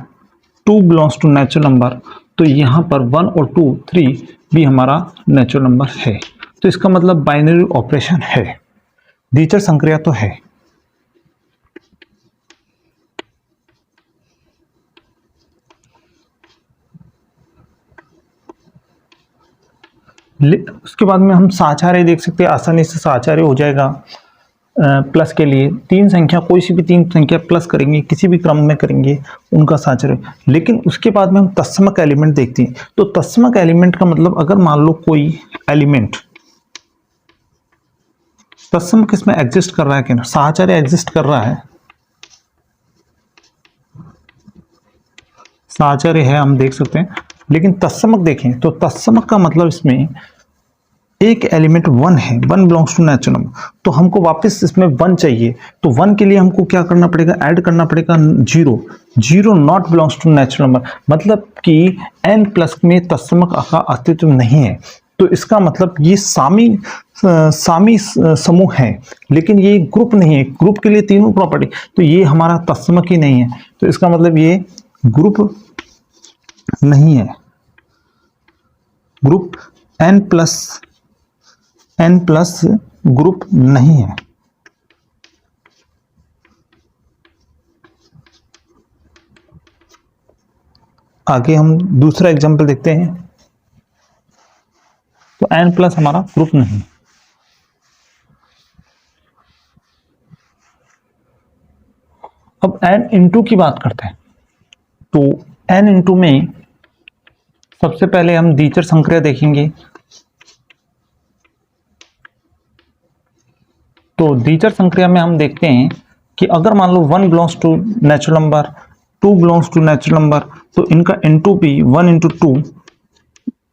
2 belongs to natural number, तो यहाँ पर 1 और 2 3 भी हमारा नेचुरल नंबर है। तो इसका मतलब बाइनरी ऑपरेशन है, द्विचर संक्रिया तो है। उसके बाद में हम साहचर्य देख सकते हैं, आसानी से साहचर्य हो जाएगा। प्लस के लिए तीन संख्या, कोई सी भी तीन संख्या प्लस करेंगे, किसी भी क्रम में करेंगे, उनका साहचर्य। लेकिन उसके बाद में हम तत्समक एलिमेंट देखते हैं। तो तत्समक एलिमेंट का मतलब अगर मान लो कोई एलिमेंट तत्समक इसमें एग्जिस्ट कर रहा है कि नहीं, साहचर्य एग्जिस्ट कर रहा है, साहचर्य है हम देख सकते हैं। लेकिन तत्समक देखें तो तत्समक का मतलब इसमें एक एलिमेंट 1 है, 1 बिलोंग्स टू नेचुरल नंबर, तो हमको वापस इसमें 1 चाहिए। तो 1 के लिए हमको क्या करना पड़ेगा, ऐड करना पड़ेगा 0 not belongs to natural number, मतलब कि n प्लस में तत्समक का अस्तित्व नहीं है। तो इसका मतलब ये सामी समूह है, लेकिन ये ग्रुप नहीं है। ग्रुप के लिए तीनों प्रॉपर्टी, तो ये हमारा तत्समक ही नहीं है। तो इसका मतलब ये ग्रुप नहीं है, ग्रुप n प्लस ग्रुप नहीं है। आगे हम दूसरा एग्जांपल देखते हैं। तो n प्लस हमारा ग्रुप नहीं। अब n इंटू की बात करते हैं। तो n इंटू में सबसे पहले हम द्विचर संक्रिया देखेंगे। तो द्विचर संक्रिया में हम देखते हैं कि अगर मान लो 1 belongs to natural number, 2 belongs to natural number, तो इनका इंटू भी 1 into 2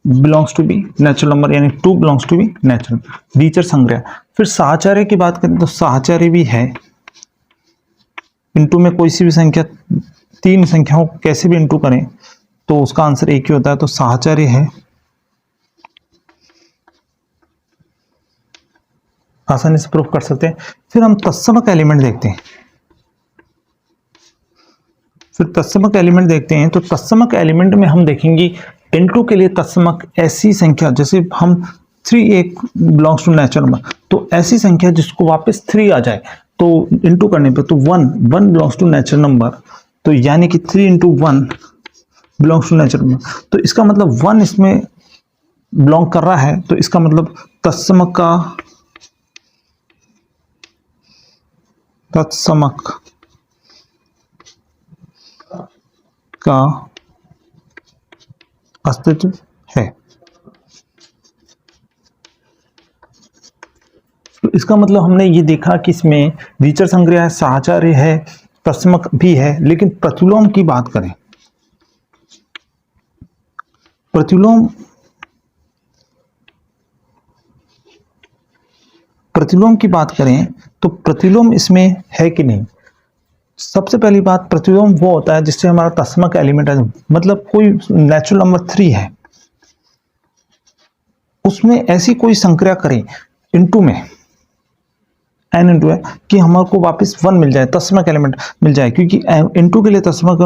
belongs to be natural number, यानी 2 बिलोंग्स टू बी नेचुरल, द्विचर संक्रिया। फिर साहचर्य की बात करें तो साहचर्य भी है, इंटू में कोई सी भी संख्या, तीन संख्याओं कैसे भी इंटू करें तो उसका आंसर एक ही होता है, तो साहचर्य है, आसानी से प्रूफ कर सकते हैं। फिर हम तत्समक एलिमेंट देखते हैं। तो तत्समक एलिमेंट में हम देखेंगे इंटू के लिए तत्समक ऐसी संख्या, जैसे हम 3 एक बिलोंग्स टू नेचुरल नंबर, तो ऐसी संख्या जिसको वापस 3 आ जाए तो इंटू करने पे, तो 1 बिलोंग्स टू नेचुरल नंबर, तो यानी कि 3 into 1 belongs to natural number. तो इसका मतलब 1 इसमें बिलोंग कर रहा है, तो इसका मतलब तत्समक का अस्तित्व है। तो इसका मतलब हमने ये देखा कि इसमें द्विचर संक्रिया है, साहचर्य है, तत्समक भी है। लेकिन प्रतिलोम की बात करें, प्रतिलोम प्रतिलोम की बात करें तो प्रतिलोम इसमें है कि नहीं। सबसे पहली बात, प्रतिलोम वो होता है जिससे हमारा तस्मक एलिमेंट है, मतलब कोई नेचुरल नंबर 3 है, उसमें ऐसी कोई संक्रिया करें इनटू में n इंटू है कि हमारे को वापस 1 मिल जाए, तस्मक एलिमेंट मिल जाए, क्योंकि इनटू के लिए तस्मक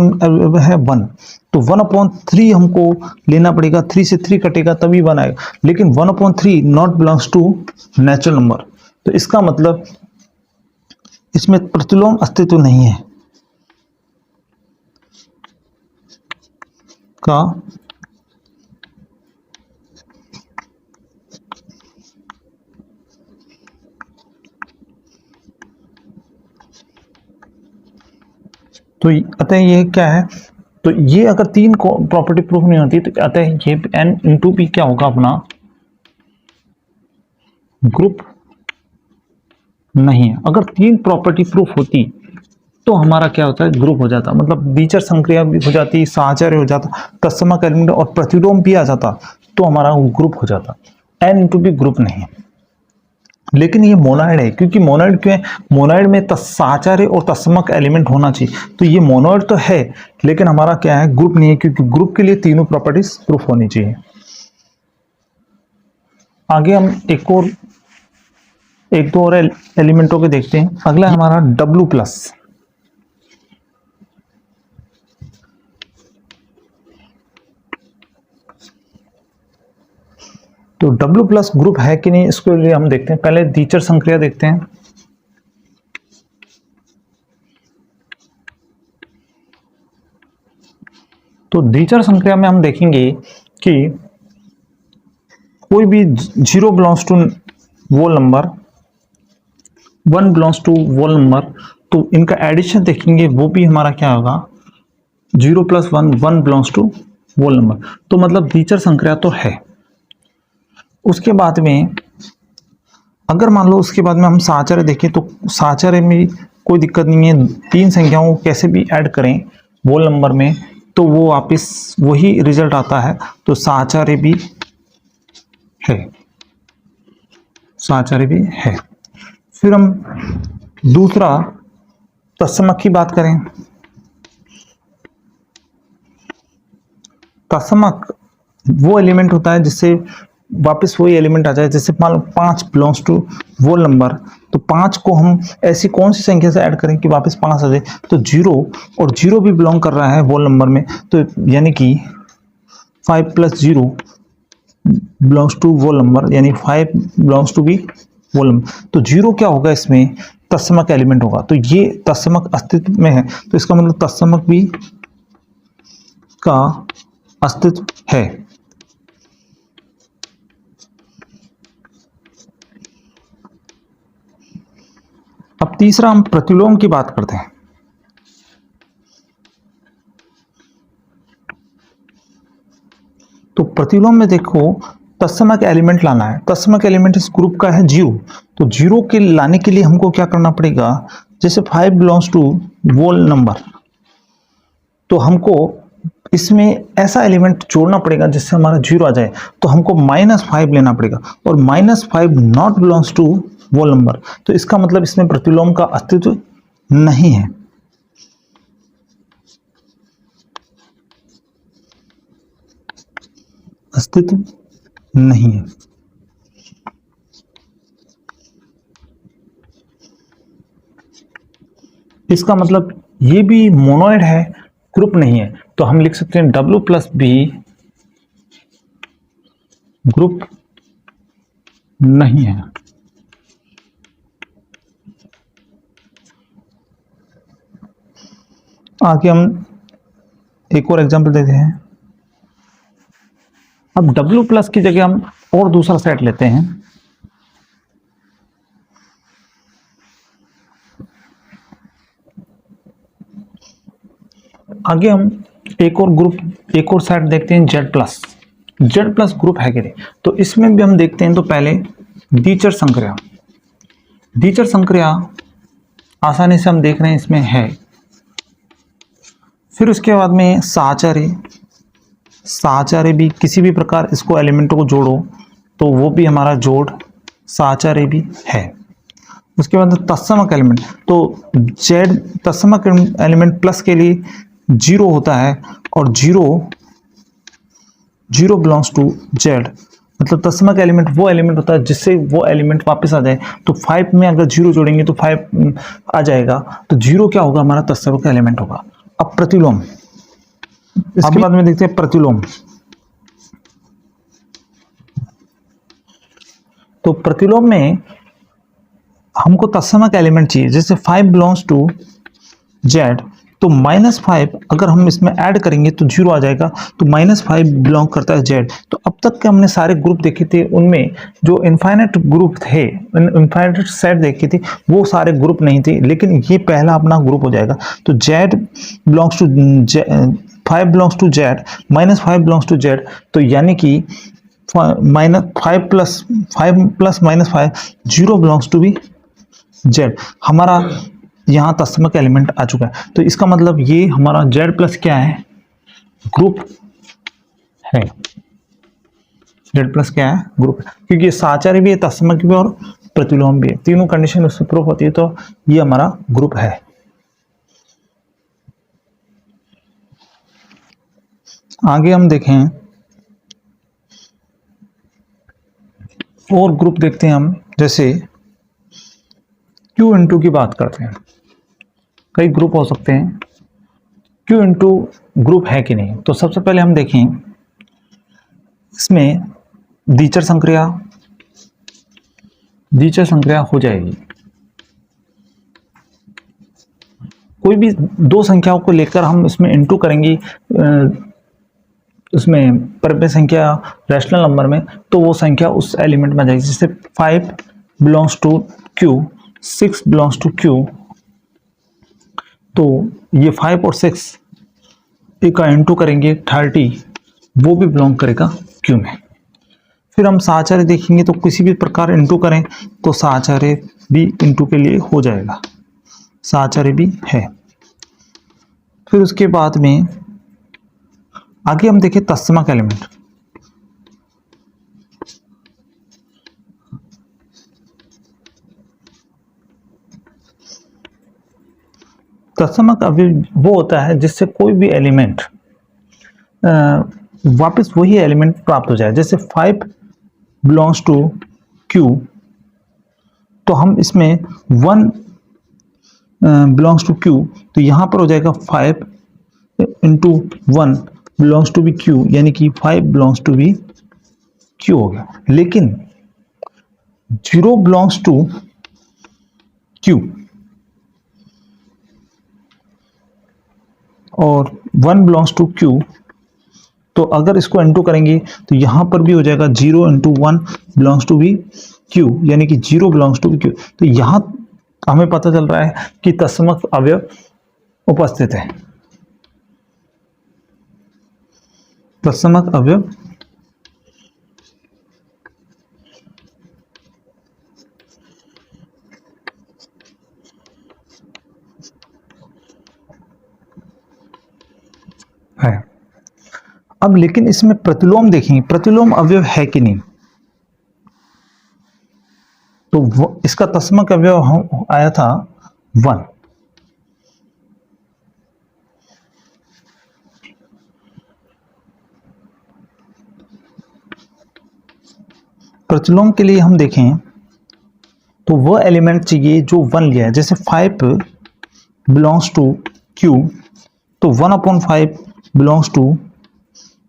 है 1, तो 1/3 हमको लेना पड़ेगा, 3 से 3 कटेगा तभी 1 आएगा, लेकिन 1/3 not belongs to natural number, तो इसका मतलब इसमें प्रतिलोम अस्तित्व नहीं है का तो अतः ये क्या है, तो ये अगर 3 प्रॉपर्टी प्रूफ नहीं होती तो अतः ये n इंटू पी क्या होगा, अपना ग्रुप नहीं है। अगर 3 प्रॉपर्टी प्रूफ होती तो हमारा क्या होता है, ग्रुप हो जाता, मतलब द्विचर संक्रिया भी हो जाती, साहचर्य हो जाता, तत्समक एलिमेंट और प्रतिलोम भी आ जाता, तो हमारा ग्रुप हो जाता। n इंटू पी ग्रुप नहीं है, लेकिन ये मोनोइड है। क्योंकि मोनोइड क्यों है, मोनोइड में साहचर्य और तत्समक एलिमेंट होना चाहिए, तो ये मोनोइड तो है लेकिन हमारा क्या है, ग्रुप नहीं है, क्योंकि ग्रुप के लिए तीनों प्रॉपर्टीज प्रूफ होनी चाहिए। आगे हम एक दो और एलिमेंटों के देखते हैं। अगला हमारा W+। तो W+ ग्रुप है कि नहीं, इसके लिए हम देखते हैं। पहले द्विचर संक्रिया देखते हैं। तो द्विचर संक्रिया में हम देखेंगे कि कोई भी 0 belongs to whole number, 1 belongs to whole number, तो इनका एडिशन देखेंगे, वो भी हमारा क्या होगा, 0 + 1, 1 बिलोंग्स टू वोल नंबर, तो मतलब द्विचर संक्रिया तो है। उसके बाद में अगर मान लो उसके बाद में हम साहचर्य देखें, तो साहचर्य में कोई दिक्कत नहीं है, 3 संख्याओं को कैसे भी ऐड करें वोल नंबर में तो वो वापस वही रिजल्ट आता है, तो साहचर्य भी है, साहचर्य भी है। फिर हम दूसरा तत्समक की बात करें। तत्समक वो एलिमेंट होता है जिससे वापस वही एलिमेंट आ जाए, जैसे मान लो 5 बिलोंग्स टू वोल नंबर, तो 5 को हम ऐसी कौन सी संख्या से ऐड करें कि वापस 5 आ जाए, तो 0, और 0 भी बिलोंग कर रहा है वोल नंबर में, तो यानी कि 5 + 0 बिलोंग्स टू वोल नंबर, यानी 5 belongs to be whole number, तो 0 क्या होगा, इसमें तत्समक एलिमेंट होगा, तो ये तत्समक अस्तित्व में है, तो इसका मतलब तत्समक भी का अस्तित्व है। अब तीसरा हम प्रतिलोम की बात करते हैं। तो प्रतिलोम में देखो, तत्समक एलिमेंट लाना है, तत्समक एलिमेंट इस ग्रुप का है 0, तो 0 के लाने के लिए हमको क्या करना पड़ेगा, जैसे 5 बिलोंग्स टू वोल नंबर, तो हमको इसमें ऐसा एलिमेंट जोड़ना पड़ेगा जिससे हमारा 0 आ जाए, तो हमको -5 लेना पड़ेगा, और -5 not belongs to whole number, तो इसका मतलब इसमें प्रतिलोम का अस्तित्व नहीं है। अस्तित्व नहीं है। इसका मतलब ये भी मोनोइड है, ग्रुप नहीं है, तो हम लिख सकते हैं W+B ग्रुप नहीं है। आगे हम एक और एग्जांपल देते हैं। अब W+ की जगह हम और दूसरा सेट लेते हैं। आगे हम एक और सेट देखते हैं Z+ ग्रुप है कि नहीं, तो इसमें भी हम देखते हैं। तो पहले द्विचर संक्रिया आसानी से हम देख रहे हैं इसमें है। फिर उसके बाद में साहचर्य भी किसी भी प्रकार इसको एलिमेंटों को जोड़ो तो वो भी हमारा जोड़ साहचर्य भी है। उसके बाद तत्समक एलिमेंट, तो जेड तत्समक एलिमेंट प्लस के लिए 0 होता है और 0 बिलोंग्स टू जेड, मतलब तत्समक एलिमेंट वो एलिमेंट होता है जिससे वो एलिमेंट वापस आ जाए। तो 5 में अगर 0 जोड़ेंगे तो 5 आ जाएगा, तो 0 क्या होगा, हमारा तत्समक एलिमेंट होगा। अब प्रतिलोम, इसके बाद में देखते हैं प्रतिलोम। तो प्रतिलोम में हमको तत्समक एलिमेंट चाहिए, जैसे 5 बिलोंग्स टू जेड, तो -5 अगर हम इसमें ऐड करेंगे तो 0 आ जाएगा, तो -5 बिलोंग करता है जेड। तो अब तक के हमने सारे ग्रुप देखे थे, उनमें जो इनफाइनाइट ग्रुप थे, इनफाइनाइट सेट देखे थे, वो सारे ग्रुप नहीं थे, लेकिन ये पहला अपना ग्रुप हो जाएगा। तो Z belongs to 5 belongs to Z, -5 belongs to Z, तो यानी कि -5 plus -5 0 belongs to be Z, हमारा यहाँ तत्समक एलिमेंट आ चुका है। तो इसका मतलब ये हमारा जेड प्लस क्या है, ग्रुप है। जेड प्लस क्या है, ग्रुप है, क्योंकि ये साचार्य भी है, तत्समक भी और प्रतिलोम भी है, तीनों कंडीशन उससे प्रूफ होती है, तो ये हमारा ग्रुप है। आगे हम देखें और ग्रुप देखते हैं हम, जैसे Q इंटू की बात करते हैं। कई ग्रुप हो सकते हैं, Q इंटू ग्रुप है कि नहीं। तो सबसे पहले हम देखें, इसमें द्विचर संक्रिया हो जाएगी। कोई भी दो संख्याओं को लेकर हम इसमें इंटू करेंगे, उसमें परम्य संख्या रैशनल नंबर में, तो वो संख्या उस एलिमेंट में आ जाएगी। जैसे 5 belongs to Q, 6 belongs to Q, तो ये 5 और 6 का इंटू करेंगे 30, वो भी बिलोंग करेगा Q में। फिर हम साचार्य देखेंगे, तो किसी भी प्रकार इंटू करें तो साचार्य भी इंटू के लिए हो जाएगा, साचार्य भी है। फिर उसके बाद में आगे हम देखें तत्समक एलिमेंट। तत्समक अवयव वो होता है जिससे कोई भी एलिमेंट वापस वही एलिमेंट प्राप्त हो जाए। जैसे 5 बिलोंग्स टू Q, तो हम इसमें 1 बिलोंग्स टू Q, तो यहाँ पर हो जाएगा 5 into 1 belongs to be Q, यानी कि 5 बिलोंग्स टू बी Q हो गया। लेकिन 0 बिलोंग्स टू Q और 1 बिलोंग्स टू Q, तो अगर इसको इंटू करेंगे तो यहाँ पर भी हो जाएगा 0 into 1 belongs to be Q, यानी कि 0 बिलोंग्स टू बी Q। तो यहाँ हमें पता चल रहा है कि तत्समक अवयव उपस्थित है। तत्समक अवयव है। अब लेकिन इसमें प्रतिलोम देखेंगे, प्रतिलोम अवयव है कि नहीं। तो इसका तत्समक अवयव आया था 1। प्रतिलोम के लिए हम देखें तो वह एलिमेंट चाहिए जो 1 लिया है। जैसे 5 बिलोंग्स टू Q, तो 1/5 बिलोंग्स टू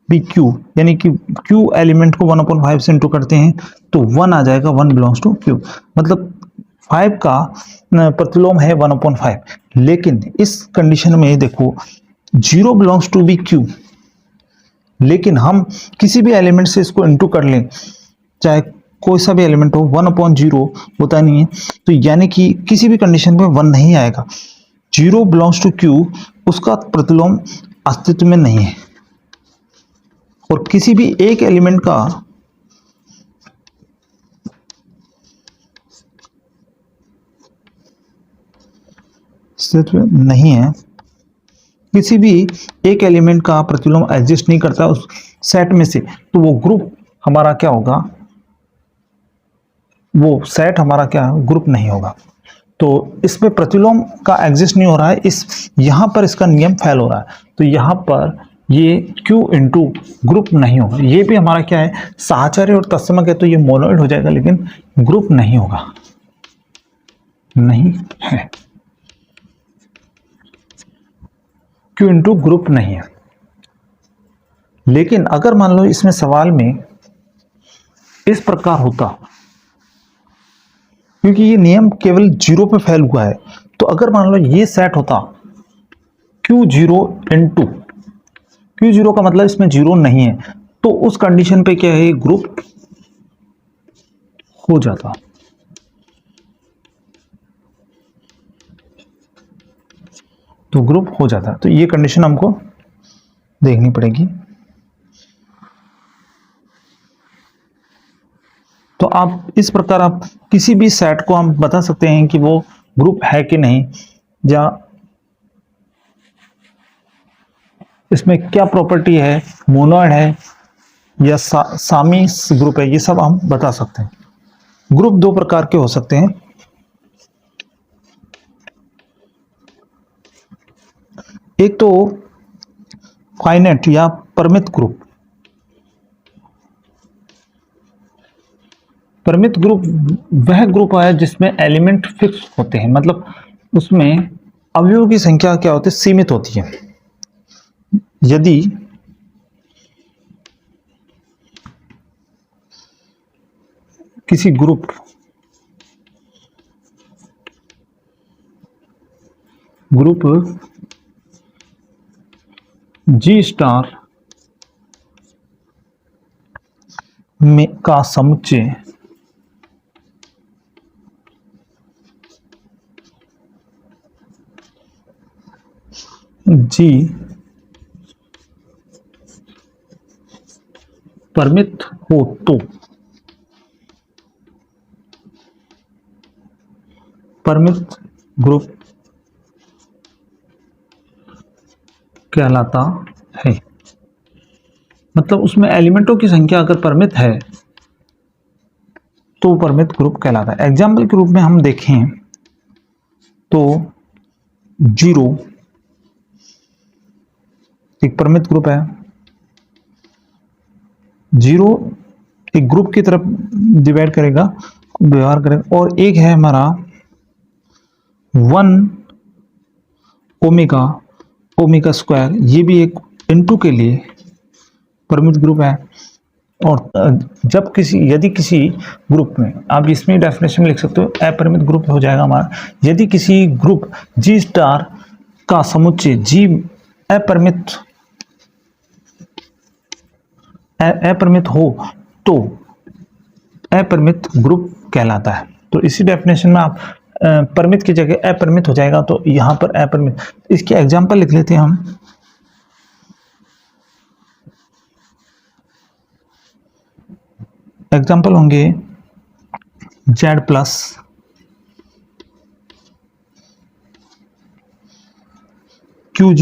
बी Q, यानी कि Q एलिमेंट को 1/5 से इंटू करते हैं तो 1 आ जाएगा, 1 बिलोंग्स टू Q। मतलब 5 का प्रतिलोम है 1/5। लेकिन इस कंडीशन में देखो 0 बिलोंग्स टू बी Q, लेकिन हम किसी भी एलिमेंट से इसको इंटू कर लें, चाहे कोई सा भी एलिमेंट हो, 1/0 होता नहीं है, तो यानी कि किसी भी कंडीशन में 1 नहीं आएगा। 0 बिलोंग्स टू Q, उसका प्रतिलोम अस्तित्व में नहीं है। और किसी भी एक एलिमेंट का अस्तित्व नहीं है, किसी भी एक एलिमेंट का प्रतिलोम एग्जिस्ट नहीं करता उस सेट में से, तो वो ग्रुप हमारा क्या होगा, वो सेट हमारा क्या ग्रुप नहीं होगा। तो इसमें प्रतिलोम का एग्जिस्ट नहीं हो रहा है, इस यहाँ पर इसका नियम फेल हो रहा है। तो यहाँ पर ये Q इंटू ग्रुप नहीं होगा। ये भी हमारा क्या है, साहचर्य और तत्समक है, तो ये मोनोइड हो जाएगा, लेकिन ग्रुप नहीं होगा, नहीं है। Q इंटू ग्रुप नहीं है। लेकिन अगर मान लो इसमें सवाल में इस प्रकार होता, क्योंकि ये नियम केवल 0 पे फेल हुआ है, तो अगर मान लो ये सेट होता Q0 इंटू, Q0 का मतलब इसमें 0 नहीं है, तो उस कंडीशन पे क्या है, ग्रुप हो जाता। तो ग्रुप हो जाता। तो ये कंडीशन हमको देखनी पड़ेगी। तो आप इस प्रकार आप किसी भी सेट को हम बता सकते हैं कि वो ग्रुप है कि नहीं, या इसमें क्या प्रॉपर्टी है, मोनोइड है या सामी ग्रुप है, ये सब हम बता सकते हैं। ग्रुप दो प्रकार के हो सकते हैं। एक तो फाइनाइट या परिमित ग्रुप। परिमित ग्रुप वह ग्रुप है जिसमें एलिमेंट फिक्स होते हैं, मतलब उसमें अवयवों की संख्या क्या होती है, सीमित होती है। यदि किसी ग्रुप G स्टार में का समुच्चय G परिमित हो तो परिमित ग्रुप कहलाता है। मतलब उसमें एलिमेंटों की संख्या अगर परिमित है तो परिमित ग्रुप कहलाता है। एग्जाम्पल के रूप में हम देखें तो 0 एक परिमित ग्रुप है। 0 एक ग्रुप की तरफ डिवाइड करेगा, व्यवहार करेगा, और एक है हमारा 1 ओमेगा स्क्वायर, ये भी एक इनटू के लिए परिमित ग्रुप है। और जब यदि किसी ग्रुप में, आप इसमें डेफिनेशन में लिख सकते हो, अपरिमित ग्रुप हो जाएगा हमारा, यदि किसी ग्रुप G स्टार का समुच्चय G अपरिमित हो तो अपरिमित ग्रुप कहलाता है। तो इसी डेफिनेशन में आप परिमित की जगह अपरिमित हो जाएगा, तो यहां पर अपरिमित। इसके एग्जांपल लिख लेते हैं हम। एग्जांपल होंगे Z plus Q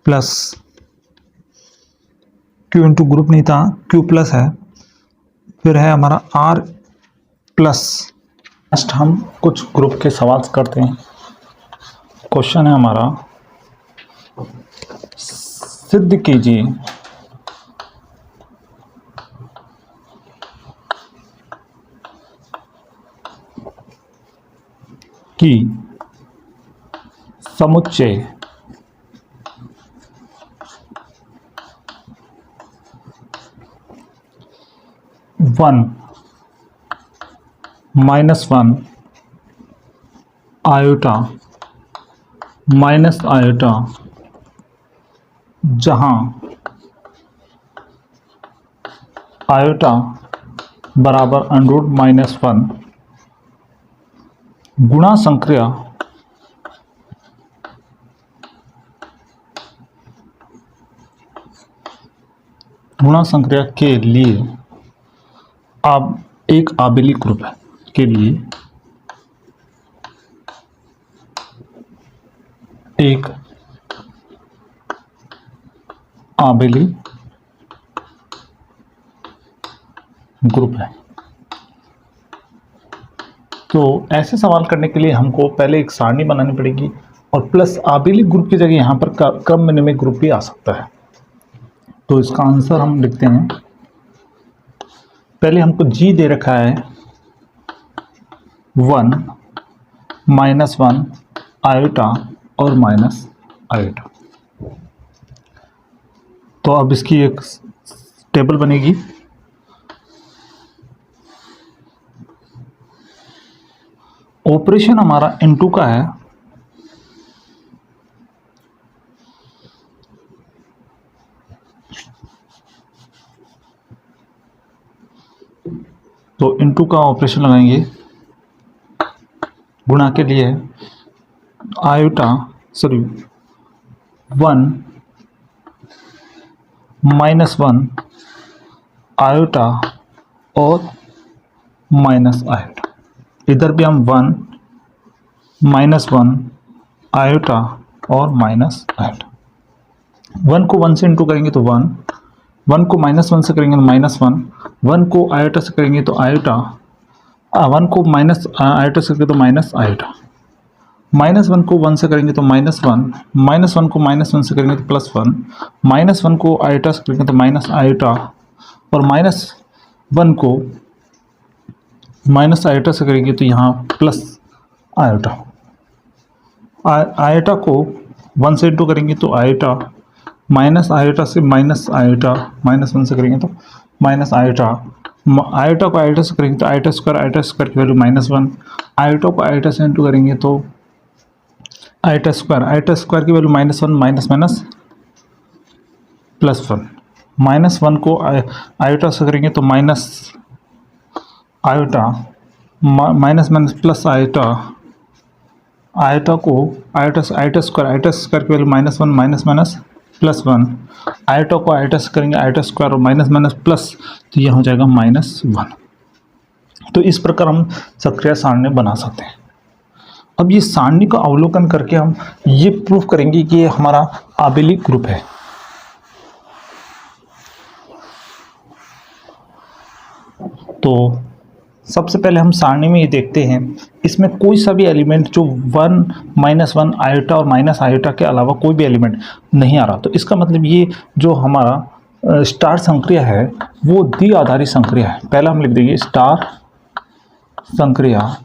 plus Q into group नहीं था, Q प्लस है, फिर है हमारा R प्लस। नेक्स्ट हम कुछ ग्रुप के सवाल करते हैं। क्वेश्चन है हमारा, सिद्ध कीजिए कि समुच्चय -1 आयोटा माइनस आयोटा, जहां आयोटा बराबर √-1 गुणा संक्रिया के लिए अब एक आबेली ग्रुप है के लिए एक आबेली ग्रुप है। तो ऐसे सवाल करने के लिए हमको पहले एक सारणी बनानी पड़ेगी और प्लस आबेलिक ग्रुप की जगह यहाँ पर क्रम विनिमय ग्रुप भी आ सकता है। तो इसका आंसर हम लिखते हैं, पहले हमको जी दे रखा है 1 -1 आयोटा और माइनस आयोटा। तो अब इसकी एक टेबल बनेगी। ऑपरेशन हमारा इनटू का है, तो इनटू का ऑपरेशन लगाएंगे, गुणा के लिए आयोटा 1 -1 आयोटा और माइनस आयोटा। इधर भी हम 1 -1 आयोटा और माइनस आयोटा। 1 को 1 से इंटू करेंगे तो 1, 1 को -1 से करेंगे तो -1, 1 को आयोटा से करेंगे तो आयोटा, 1 को माइनस आयोटा से करेंगे तो माइनस आयोटा, -1 को 1 से करेंगे तो -1, -1 को -1 से करेंगे तो +1, -1 को आयोटा से करेंगे तो माइनस आयोटा और -1 को माइनस आयोटा से करेंगे तो यहाँ प्लस आयोटा। आयोटा को 1 से इंटू करेंगे तो आयोटा, माइनस आयोटा से माइनस आयोटा, -1 से करेंगे तो माइनस आयोटा, आयोटा को आयोटा से करेंगे तो आयोटा स्क्वायर की वैल्यू -1, आयोटा को आयोटा से इंटू करेंगे तो आयोटा स्क्वायर की वैल्यू -1, माइनस माइनस +1, -1 को आयोटा से करेंगे तो minus iota, minus minus plus iota, iota को आयोटा स्क्वायर की वैल्यू -1, माइनस माइनस +1, आयोटा को आयोटा से करेंगे आयोटा स्क्वायर और माइनस माइनस प्लस, तो यह हो जाएगा -1। तो इस प्रकार हम सक्रिय सारणी बना सकते हैं। अब ये सारणी का अवलोकन करके हम ये प्रूफ करेंगे कि ये हमारा आबेलिक ग्रुप है। तो सबसे पहले हम सारणी में ये देखते हैं, इसमें कोई सा भी एलिमेंट जो 1 -1 आयोटा और माइनस आयोटा के अलावा कोई भी एलिमेंट नहीं आ रहा। तो इसका मतलब ये जो हमारा स्टार संक्रिया है वो द्विआधारी संक्रिया है। पहला हम लिख देंगे स्टार संक्रिया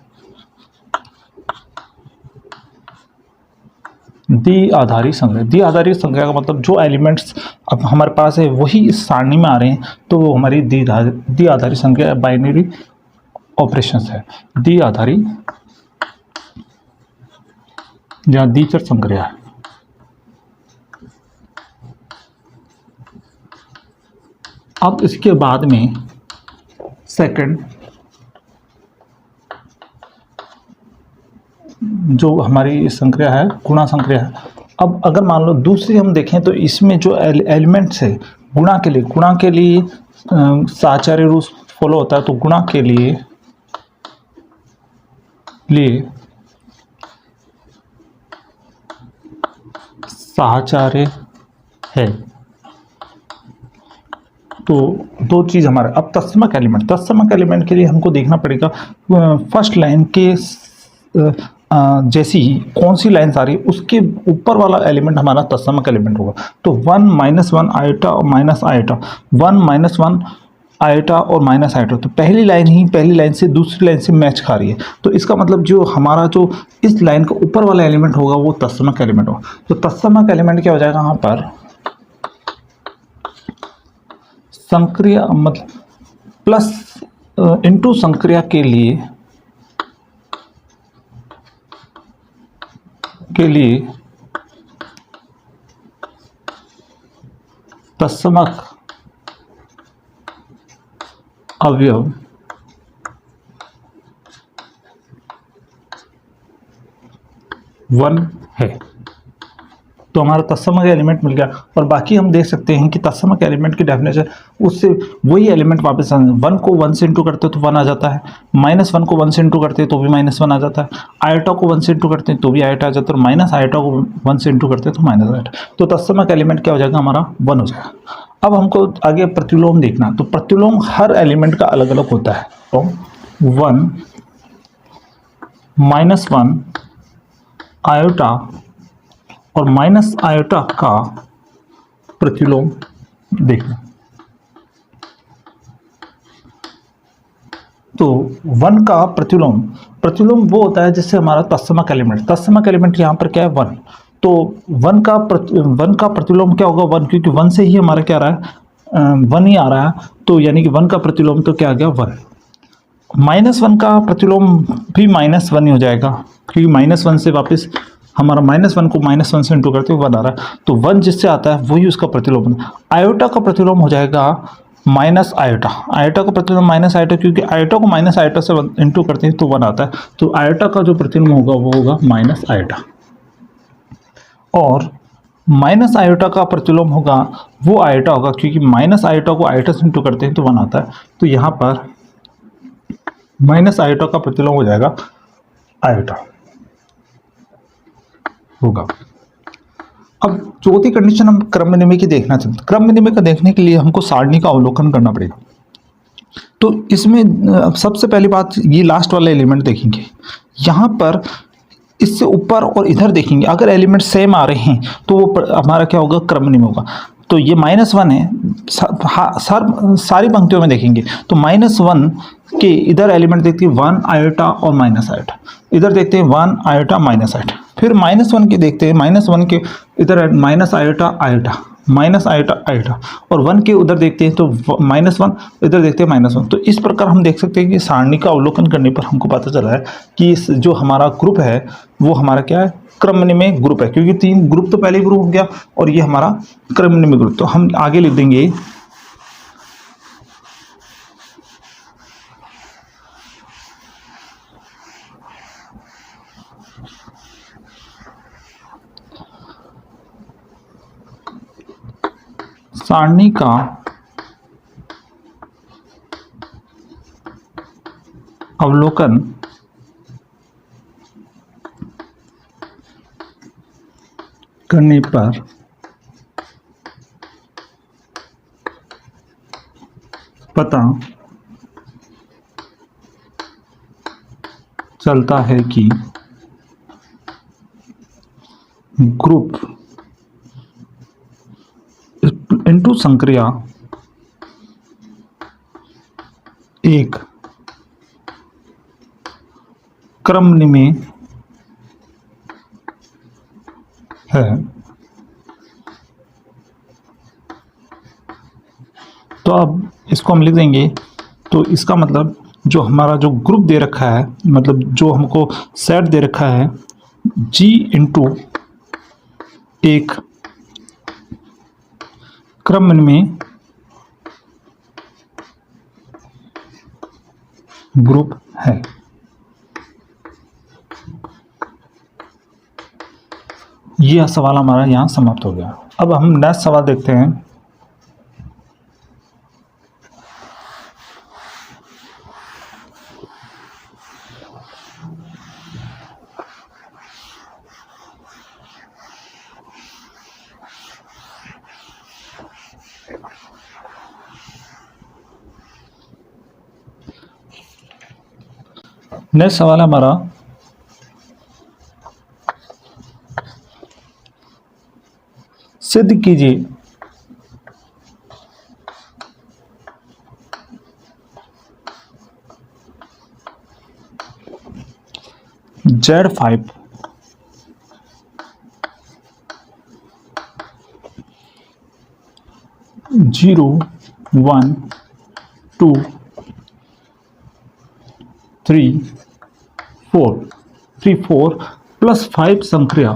द्विआधारी संक्रिया। द्विआधारी संक्रिया का मतलब जो एलिमेंट्स अब हमारे पास है वही इस सारणी में आ रहे हैं, तो वो हमारी द्विआधारी संक्रिया बाइनरी ऑपरेशंस है। द्विआधारी या द्विचर संक्रिया है। अब इसके बाद में सेकंड जो हमारी संक्रिया है गुणा संक्रिया है। अब अगर मान लो दूसरी हम देखें तो इसमें जो एलिमेंट्स है गुणा के लिए साहचर्य रूल फॉलो होता है। तो गुणा के लिए साहचर्य है। तो दो चीज़ हमारे। अब तत्समक एलिमेंट के लिए हमको देखना पड़ेगा फर्स्ट लाइन के जैसी ही कौन सी लाइन आ रही है उसके ऊपर वाला एलिमेंट हमारा तत्समक एलिमेंट होगा। तो 1 -1 आयोटा और माइनस आयोटा, 1 -1 आयोटा और माइनस आयोटा, तो पहली लाइन से दूसरी लाइन से मैच खा रही है। तो इसका मतलब जो हमारा जो इस लाइन का ऊपर वाला एलिमेंट होगा वो तत्समक एलिमेंट होगा। तो तत्समक एलिमेंट क्या हो जाएगा यहाँ पर संक्रिया मतलब प्लस इनटू संक्रिया के लिए तत्समक अवयव वन है। तो हमारा तत्समक एलिमेंट मिल गया। और बाकी हम देख सकते हैं कि तत्समक एलिमेंट की डेफिनेशन उससे वही एलिमेंट वापस 1 को 1 से इंटू करते हैं तो 1 आ जाता है, -1 को 1 से इंटू करते हैं तो भी -1 आ जाता है, आयोटा को 1 से इंटू करते हैं तो भी आयोटा आ जाता है, और माइनस आयोटा को 1 से इंटू करते हैं तो माइनस आयोटा। तो तत्समक एलिमेंट क्या हो जाएगा हमारा 1 हो जाएगा। अब हमको आगे प्रतिलोम देखना। तो प्रतिलोम हर एलिमेंट का अलग अलग होता है। तो 1 -1 आयोटा और माइनस आयोटा का प्रतिलोम देखना। तो 1 का प्रतिलोम, प्रतिलोम वो होता है जिससे हमारा तत्समक एलिमेंट यहाँ पर क्या है 1। तो 1 का प्रतिलोम क्या होगा 1, क्योंकि 1 से ही हमारा क्या आ रहा है 1 ही आ रहा है, तो यानी कि 1 का प्रतिलोम तो क्या आ गया 1। -1 का प्रतिलोम भी -1 ही हो जाएगा, क्योंकि -1 से वापस हमारा -1 को -1 से इंटू करते हुए 1 आ रहा है, तो 1 जिससे आता है वही उसका प्रतिलोम है। आयोटा का प्रतिलोम हो जाएगा माइनस आयोटा, आयोटा का प्रतिलोम माइनस आयोटा, क्योंकि आयोटा को माइनस आयोटा से इंटू करते हैं तो 1 आता है, तो आयोटा का जो प्रतिलोम होगा वो होगा माइनस आयोटा। और माइनस आयोटा का प्रतिलोम होगा वो आयोटा होगा, क्योंकि माइनस आयोटा को आयोटा से इंटू करते हैं तो 1 आता है, तो यहाँ पर माइनस आयोटा का प्रतिलोम हो जाएगा आयोटा होगा। अब चौथी कंडीशन हम क्रम विनिमय की देखना चाहते हैं। क्रम विनिमय का देखने के लिए हमको सारणी का अवलोकन करना पड़ेगा। तो इसमें सबसे पहली बात ये लास्ट वाला एलिमेंट देखेंगे, यहाँ पर इससे ऊपर और इधर देखेंगे, अगर एलिमेंट सेम आ रहे हैं तो वो हमारा क्या होगा क्रम विनिमय होगा। तो ये -1 है, सारी पंक्तियों में देखेंगे तो -1 के इधर एलिमेंट देखते हैं 1 आयोटा और माइनस आयोटा, इधर देखते हैं 1 आयोटा माइनस आयोटा, फिर -1 के देखते हैं -1 के इधर minus iota iota minus iota iota, और 1 के उधर देखते हैं तो -1, इधर देखते हैं -1। तो इस प्रकार हम देख सकते हैं कि सारणी का अवलोकन करने पर हमको पता चला है कि जो हमारा ग्रुप है वो हमारा क्या है क्रम विनिमय ग्रुप है, क्योंकि 3 ग्रुप तो पहले ग्रुप हो गया और ये हमारा क्रम विनिमय ग्रुप। तो हम आगे लिख देंगे सारणी का अवलोकन करने पर पता चलता है कि ग्रुप इनटू संक्रिया एक क्रम विनिमय है। तो अब इसको हम लिख देंगे, तो इसका मतलब जो हमारा जो ग्रुप दे रखा है, मतलब जो हमको सेट दे रखा है G इंटू एक क्रम विनिमय ग्रुप है। यह सवाल हमारा यहाँ समाप्त हो गया। अब हम नेक्स्ट सवाल देखते हैं। नेक्स्ट सवाल है हमारा सिद्ध कीजिए Z5 0 1 2 3 4 प्लस 5 संख्या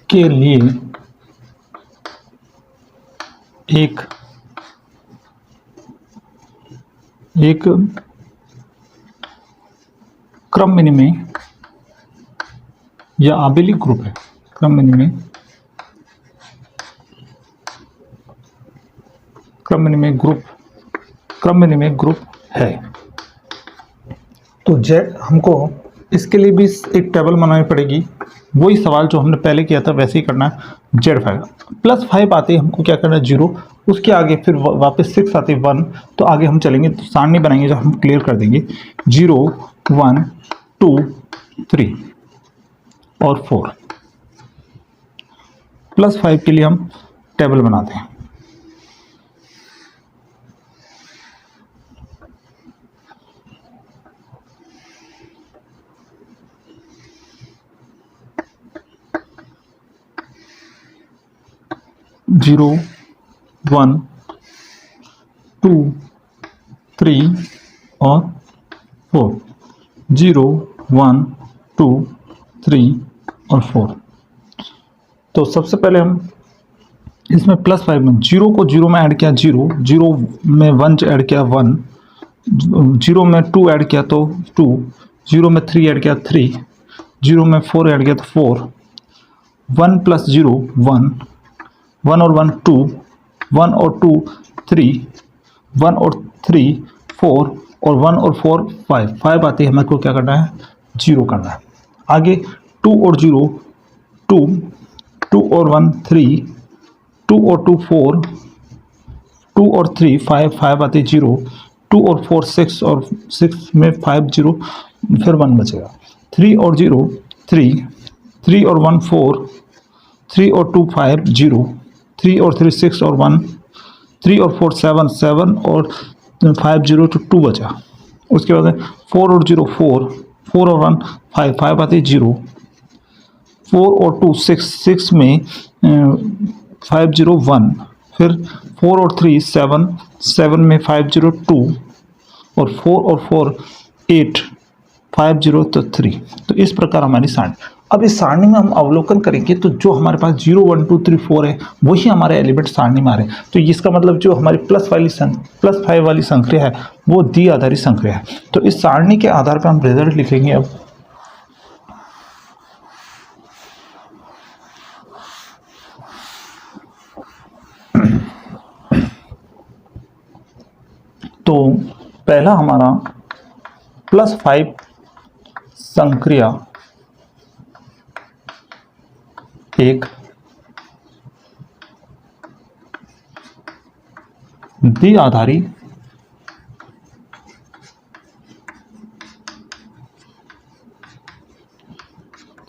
के लिए एक क्रम विनिमय या आबेलिक ग्रुप है। क्रम विनिमय ग्रुप है। तो हमको इसके लिए भी एक टेबल बनानी पड़ेगी। वही सवाल जो हमने पहले किया था वैसे ही करना है। Z5 +5 आते ही हमको क्या करना है 0, उसके आगे फिर वापस 6 आते 1, तो आगे हम चलेंगे तो सारणी बनाएंगे जो हम क्लियर कर देंगे 0 1 2 3 और 4। +5 के लिए हम टेबल बनाते हैं। जीरो 1 2 3 और 4, 0 1 2 3 और 4। तो सबसे पहले हम इसमें +5 में 0 को 0 में ऐड किया 0, 0 में 1 ऐड किया 1, 0 में 2 ऐड किया तो 2, 0 में 3 ऐड किया 3, 0 में 4 ऐड किया तो 4, 1 + 0 1, 1 और 1 2, 1 और 2 3, 1 और 3 4 और 1 और 4 5, 5 आते ही हमें को क्या करना है 0 करना है। आगे 2 और 0 2, 2 और 1 3, 2 और 2 4, 2 और 3 5, 5 आते 0, 2 और 4 6 और 6 में 5 0 फिर 1 बचेगा, 3 और 0 3, 3 और 1 4, 3 और 2 5 0, 3 और 3 6 और 1, 3 और 4 7 7 और 5 0 तो 2 बचा। उसके बाद 4 और 0 4, 4 और 1 5, 5 आते 0, 4 और 2 6, 6 में 5 0 1, फिर 4 और 3 7, 7 में 5 0 2 और 4 और 4 8, 5 0 तो 3। तो इस प्रकार हमारी सारणी। अब इस सारणी में हम अवलोकन करेंगे तो जो हमारे पास 0 1 2 3 4 है वही हमारे एलिमेंट सारणी में आ रहे हैं। तो इसका मतलब जो हमारी +5 वाली संख्या है वो द्विआधारी संख्या है। तो इस सारणी के आधार पर हम रिजल्ट लिखेंगे। अब तो पहला हमारा +5 संक्रिया एक द्विआधारी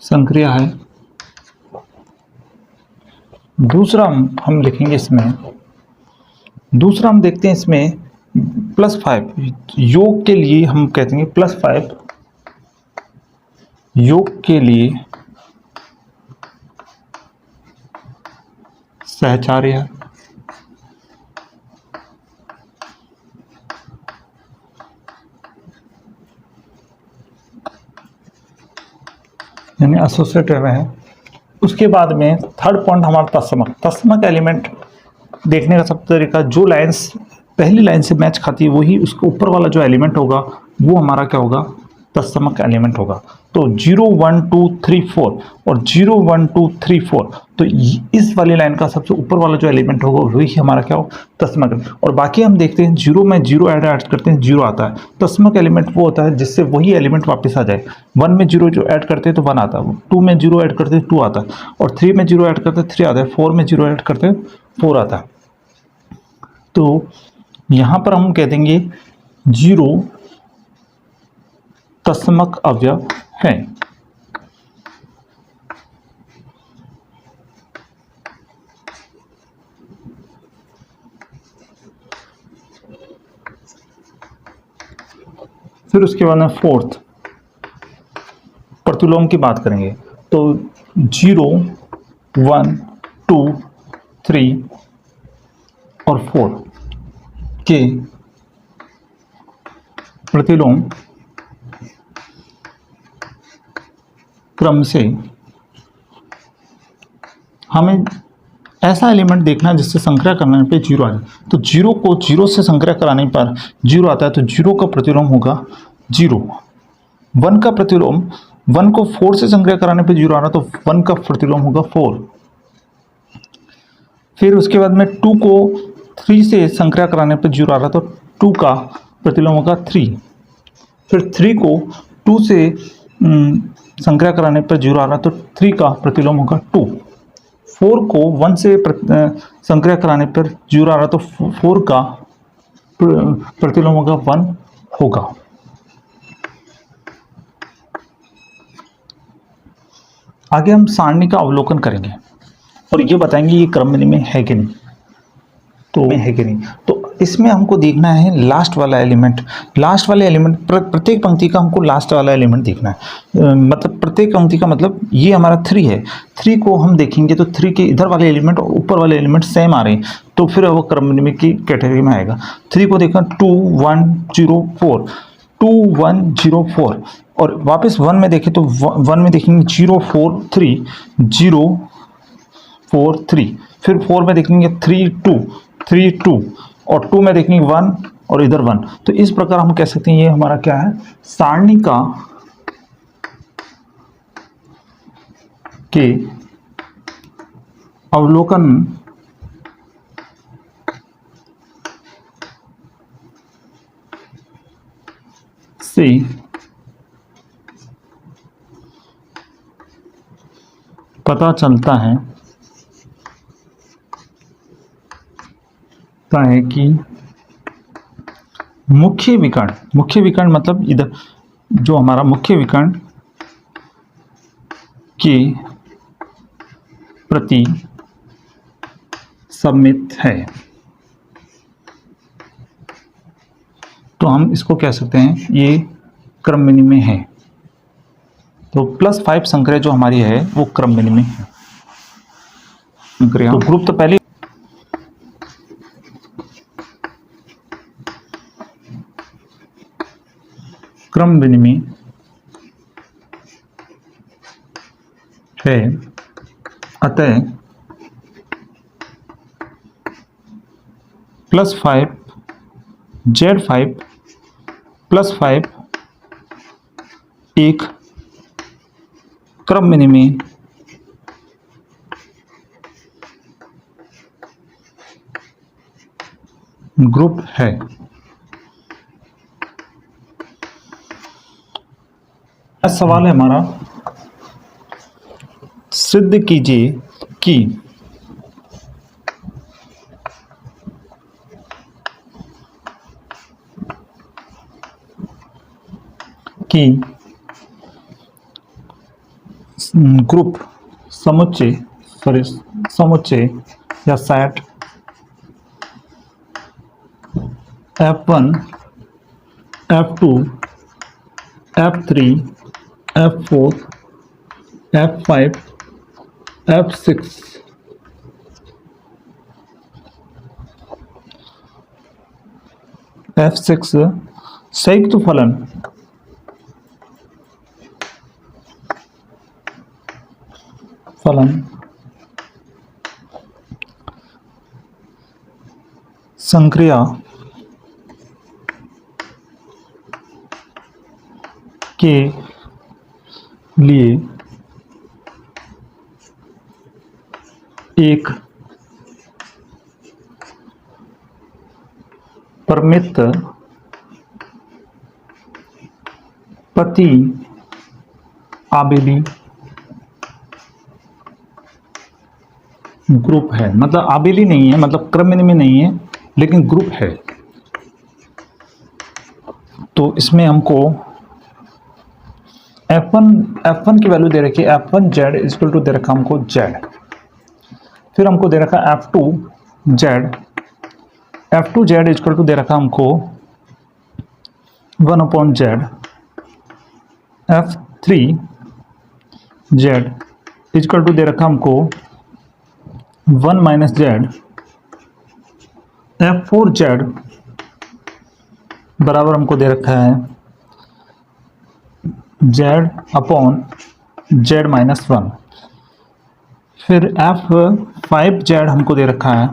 संक्रिया है। दूसरा हम लिखेंगे इसमें, दूसरा हम देखते हैं इसमें +5 योग के लिए हम कहते हैं +5 योग के लिए सहचार्य है। यानी एसोसिएटिव है। उसके बाद में थर्ड पॉइंट हमारा तत्समक एलिमेंट देखने का सब तरीका, जो लाइंस पहली लाइन से मैच खाती है वही उसके ऊपर वाला जो एलिमेंट होगा वो हमारा क्या होगा तत्समक एलिमेंट होगा। तो 0 1 2 3 4 और 0 1 2 3 4, तो इस वाली लाइन का सबसे ऊपर वाला जो एलिमेंट होगा वही हमारा क्या हो तत्समक। और बाकी हम देखते हैं 0 में 0 ऐड करते हैं 0 आता है। तत्समक एलिमेंट वो होता है जिससे वही एलिमेंट वापस आ जाए। 1 में 0 जो ऐड करते हैं तो 1 आता है, 2 में 0 ऐड करते हैं 2 आता है, और 3 में 0 ऐड करते हैं 3 आता है, 4 में 0 ऐड करते हैं 4 आता है। तो यहाँ पर हम कह देंगे 0 तत्समक अवयव है। फिर उसके बाद में फोर्थ प्रतिलोम की बात करेंगे। तो 0 1 2 3 और 4 के प्रतिलोम क्रम से हमें ऐसा एलिमेंट देखना है जिससे संक्रिया करने पे 0 आ जाए। तो 0 को 0 से संक्रिया कराने पर 0 आता है, तो 0 का प्रतिलोम होगा 0। 1 का प्रतिलोम, 1 को 4 से संक्रिया कराने पे 0 आ रहा, तो 1 का प्रतिलोम होगा 4। फिर उसके बाद में 2 को 3 से संक्रिया कराने पे 0 आ रहा, तो 2 का प्रतिलोम होगा 3। फिर 3 को 2 से संक्रिया कराने पर 0 आ रहा है तो 3 का प्रतिलोम होगा 2। 4 को 1 से संक्रिया कराने पर 0 आ रहा है तो 4 का प्रतिलोम होगा 1 होगा। आगे हम सारणी का अवलोकन करेंगे और ये बताएंगे ये क्रम में है कि नहीं, तो है कि नहीं। तो इसमें हमको देखना है लास्ट वाला एलिमेंट, लास्ट वाले एलिमेंट प्रत्येक पंक्ति का हमको लास्ट वाला एलिमेंट देखना है। मतलब प्रत्येक पंक्ति का मतलब ये हमारा 3 है, 3 को हम देखेंगे तो 3 के इधर वाले एलिमेंट और ऊपर वाले एलिमेंट सेम आ रहे हैं तो फिर वो क्रम की कैटेगरी में आएगा। 3 को देखा 2 1 0 4, 2 1 0 4 और वापस 1 में देखें तो 1 में देखेंगे 0 4 3 0 4 3, फिर 4 में देखेंगे 3 2 3 2 और 2 में देखेंगे 1 और इधर 1। तो इस प्रकार हम कह सकते हैं ये हमारा क्या है, सारणी का के अवलोकन से पता चलता है कि मुख्य विकर्ण मतलब इधर जो हमारा मुख्य विकर्ण के प्रति सम्मित है। तो हम इसको कह सकते हैं ये क्रम में है। तो +5 संक्रिया जो हमारी है वो क्रम में है संक्रिया। तो ग्रुप तो पहले क्रम विनिमय है, अतः +5 Z5 +5 एक क्रम विनिमय ग्रुप है। सवाल है हमारा, सिद्ध कीजिए कि ग्रुप समुच्चय या set F1 F2 F3 F4 F5 F6 संयुक्त फलन संक्रिया के लिए एक परिमित पति आबेली ग्रुप है। मतलब आबेली नहीं है, मतलब क्रम में नहीं है, लेकिन ग्रुप है। तो इसमें हमको F1 की वैल्यू दे रखी है, F1 Z इक्वल टू दे रखा हमको Z, फिर हमको दे रखा F2 Z इक्वल टू दे रखा हमको 1/Z, F3 Z equal to दे रखा हमको 1 - Z, F4 Z बराबर हमको दे रखा है Z/Z -1, फिर F5 Z हमको दे रखा है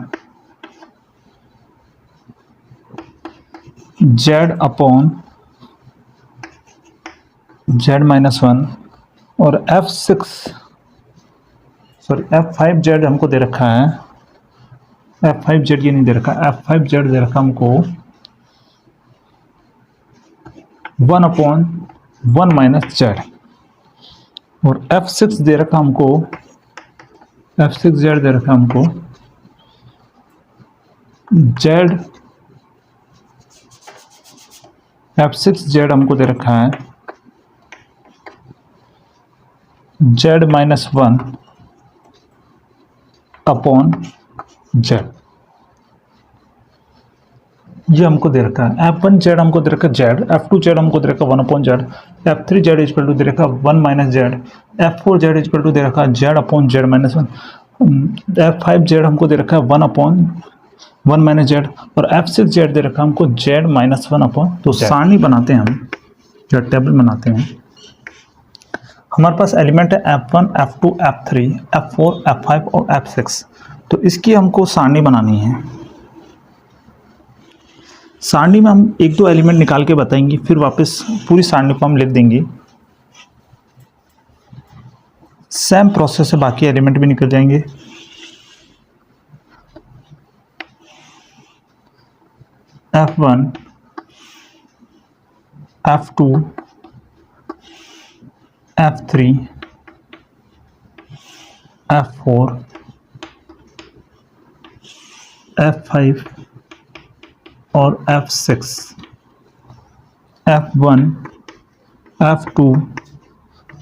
Z/Z -1 और F5 Z हमको दे रखा है, F5 Z ये नहीं दे रखा, F5 Z दे रखा हमको 1/1 - Z। और F6 दे रखा हमको, F6Z दे रखा हमको, Z F6Z हमको दे रखा है Z-1 अपॉन Z, ये हमको दे रखा है। F1Z हमको दे रखा है Z, F2Z हमको दे रखा है 1 upon Z, F3Z equal to दे रखा है 1 minus Z, F4Z equal to दे रखा है Z अपॉन Z-1, F5Z हमको दे रखा है 1 अपॉन 1 माइनस Z, और F6Z दे रखा है हमको Z-1 अपॉन। तो सारणी बनाते हैं हम, या टेबल बनाते हैं। हमारे पास एलिमेंट है F1, F2, F3, F4, F5 और F6। तो इसकी हमको सारणी बनानी है। सारणी में हम एक दो एलिमेंट निकाल के बताएंगे, फिर वापस पूरी सारणी को हम लिख देंगे। सेम प्रोसेस से बाकी एलिमेंट भी निकल जाएंगे। F1, F2, F3, F4, F5 और F6, F1, F2,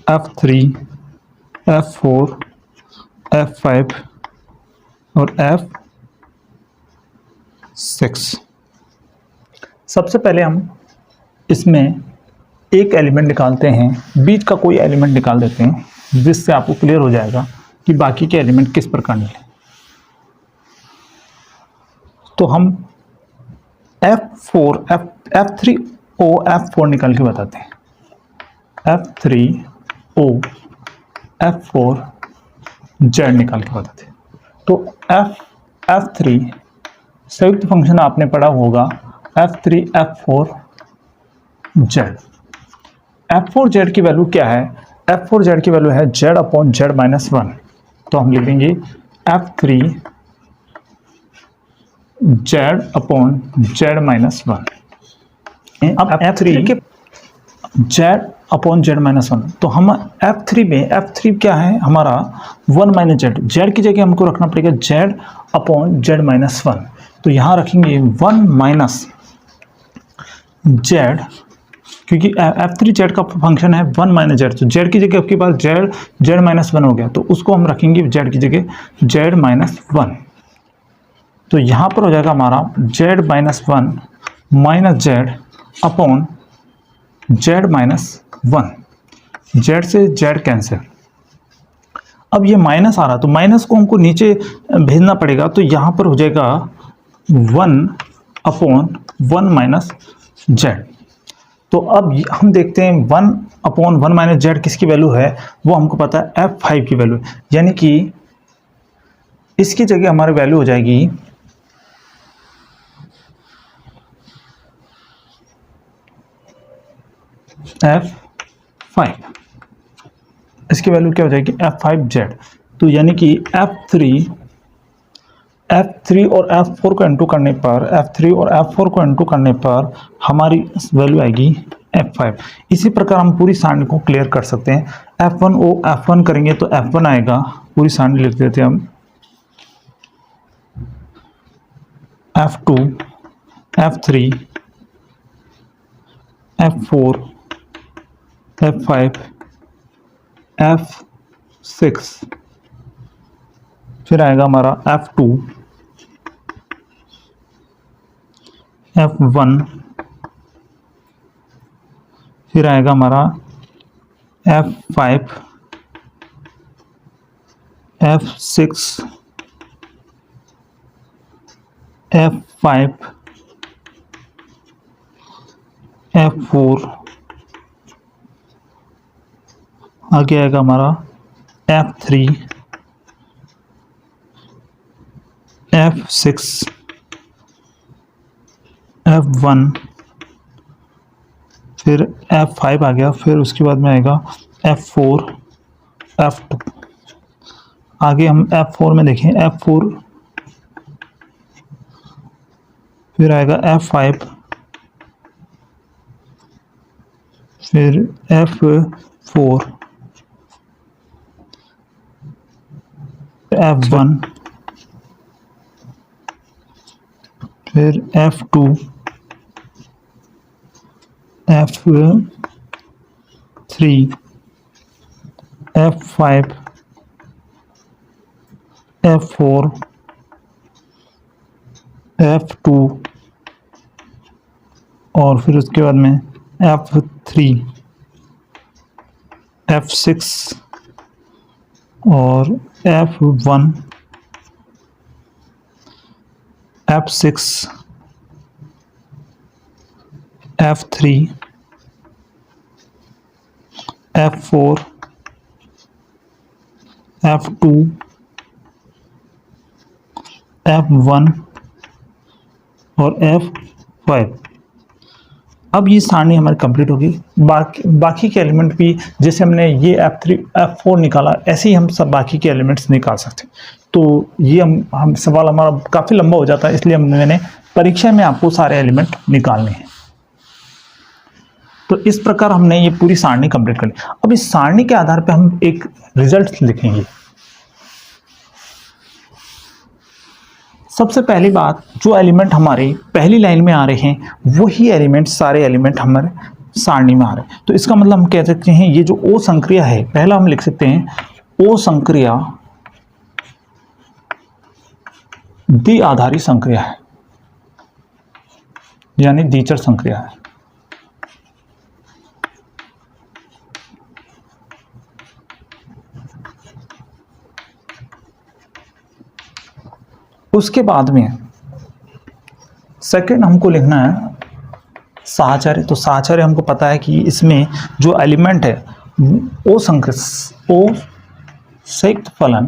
F3, F4, F5 और F6। सबसे पहले हम इसमें एक एलिमेंट निकालते हैं, बीच का कोई एलिमेंट निकाल देते हैं, जिससे आपको क्लियर हो जाएगा कि बाकी के एलिमेंट किस प्रकार निकले। तो हम F4, F3O, F4 निकाल के बताते हैं। F3O, F4, Z निकाल के बताते हैं। तो F3 संयुक्त फंक्शन आपने पढ़ा होगा F3, F4, Z। F4Z की वैल्यू क्या है? F4Z की वैल्यू है Z अपॉन Z-1। तो हम लिख देंगे F3Z अपॉन Z-1। अब F3 के Z अपॉन Z-1, तो हम F3 में, F3 क्या है हमारा 1 माइनस Z, Z की जगह हमको रखना पड़ेगा Z अपॉन Z-1। तो यहाँ रखेंगे 1 माइनस Z, क्योंकि F3Z का फंक्शन है 1 माइनस Z, तो Z की जगह आपके पास Z-1 हो गया, तो उसको हम रखेंगे Z की जगह Z-1। तो यहाँ पर हो जाएगा हमारा Z-1 minus Z upon Z-1। Z से Z कैंसिल। अब ये माइनस आ रहा, तो माइनस को हमको नीचे भेजना पड़ेगा, तो यहाँ पर हो जाएगा 1 अपॉन 1 माइनस Z। तो अब हम देखते हैं 1 अपॉन 1 माइनस Z किसकी वैल्यू है, वो हमको पता है F5 की वैल्यू, यानी कि इसकी जगह हमारी वैल्यू हो जाएगी F5। इसकी वैल्यू क्या हो जाएगी F5Z। तो यानी कि F3 और F4 को इंटू करने पर, F3 और F4 को इंटू करने पर हमारी वैल्यू आएगी F5। इसी प्रकार हम पूरी सारणी को क्लियर कर सकते हैं। F1O F1 करेंगे तो F1 आएगा, पूरी सारणी लिख देते हैं हम। F2, F3, F4, F5, F6, फिर आएगा हमारा F2, F1, फिर आएगा हमारा F5, F6, F5, F4, आगे आएगा हमारा F3, F6, F1, फिर F5 आ गया, फिर उसके बाद में आएगा F4, F2। आगे हम F4 में देखें, F4, फिर आएगा F5, फिर F4, F1, फिर F2, F3, F5, F4, F2 और फिर उसके बाद में F3, F6 और F1, F6, F3, F4, F2, F1 और F5। अब ये सारणी हमारी कंप्लीट होगी। बाकी के एलिमेंट भी जैसे हमने ये F3 F4 निकाला, ऐसे ही हम सब बाकी के एलिमेंट्स निकाल सकते हैं। तो ये हम सवाल हमारा काफ़ी लंबा हो जाता है, इसलिए मैंने परीक्षा में आपको सारे एलिमेंट निकालने हैं। तो इस प्रकार हमने ये पूरी सारणी कंप्लीट कर ली। अब इस सारणी के आधार पर हम एक रिजल्ट लिखेंगे। सबसे पहली बात, जो एलिमेंट हमारे पहली लाइन में आ रहे हैं वही एलिमेंट सारे एलिमेंट हमारे सारणी में आ रहे हैं। तो इसका मतलब हम कह सकते हैं ये जो ओ संक्रिया है, पहला हम लिख सकते हैं ओ संक्रिया द्विआधारी संक्रिया है, यानी द्विचर संक्रिया है। उसके बाद में सेकंड हमको लिखना है साहचर्य। तो साहचर्य हमको पता है कि इसमें जो एलिमेंट है ओ संयुक्त फलन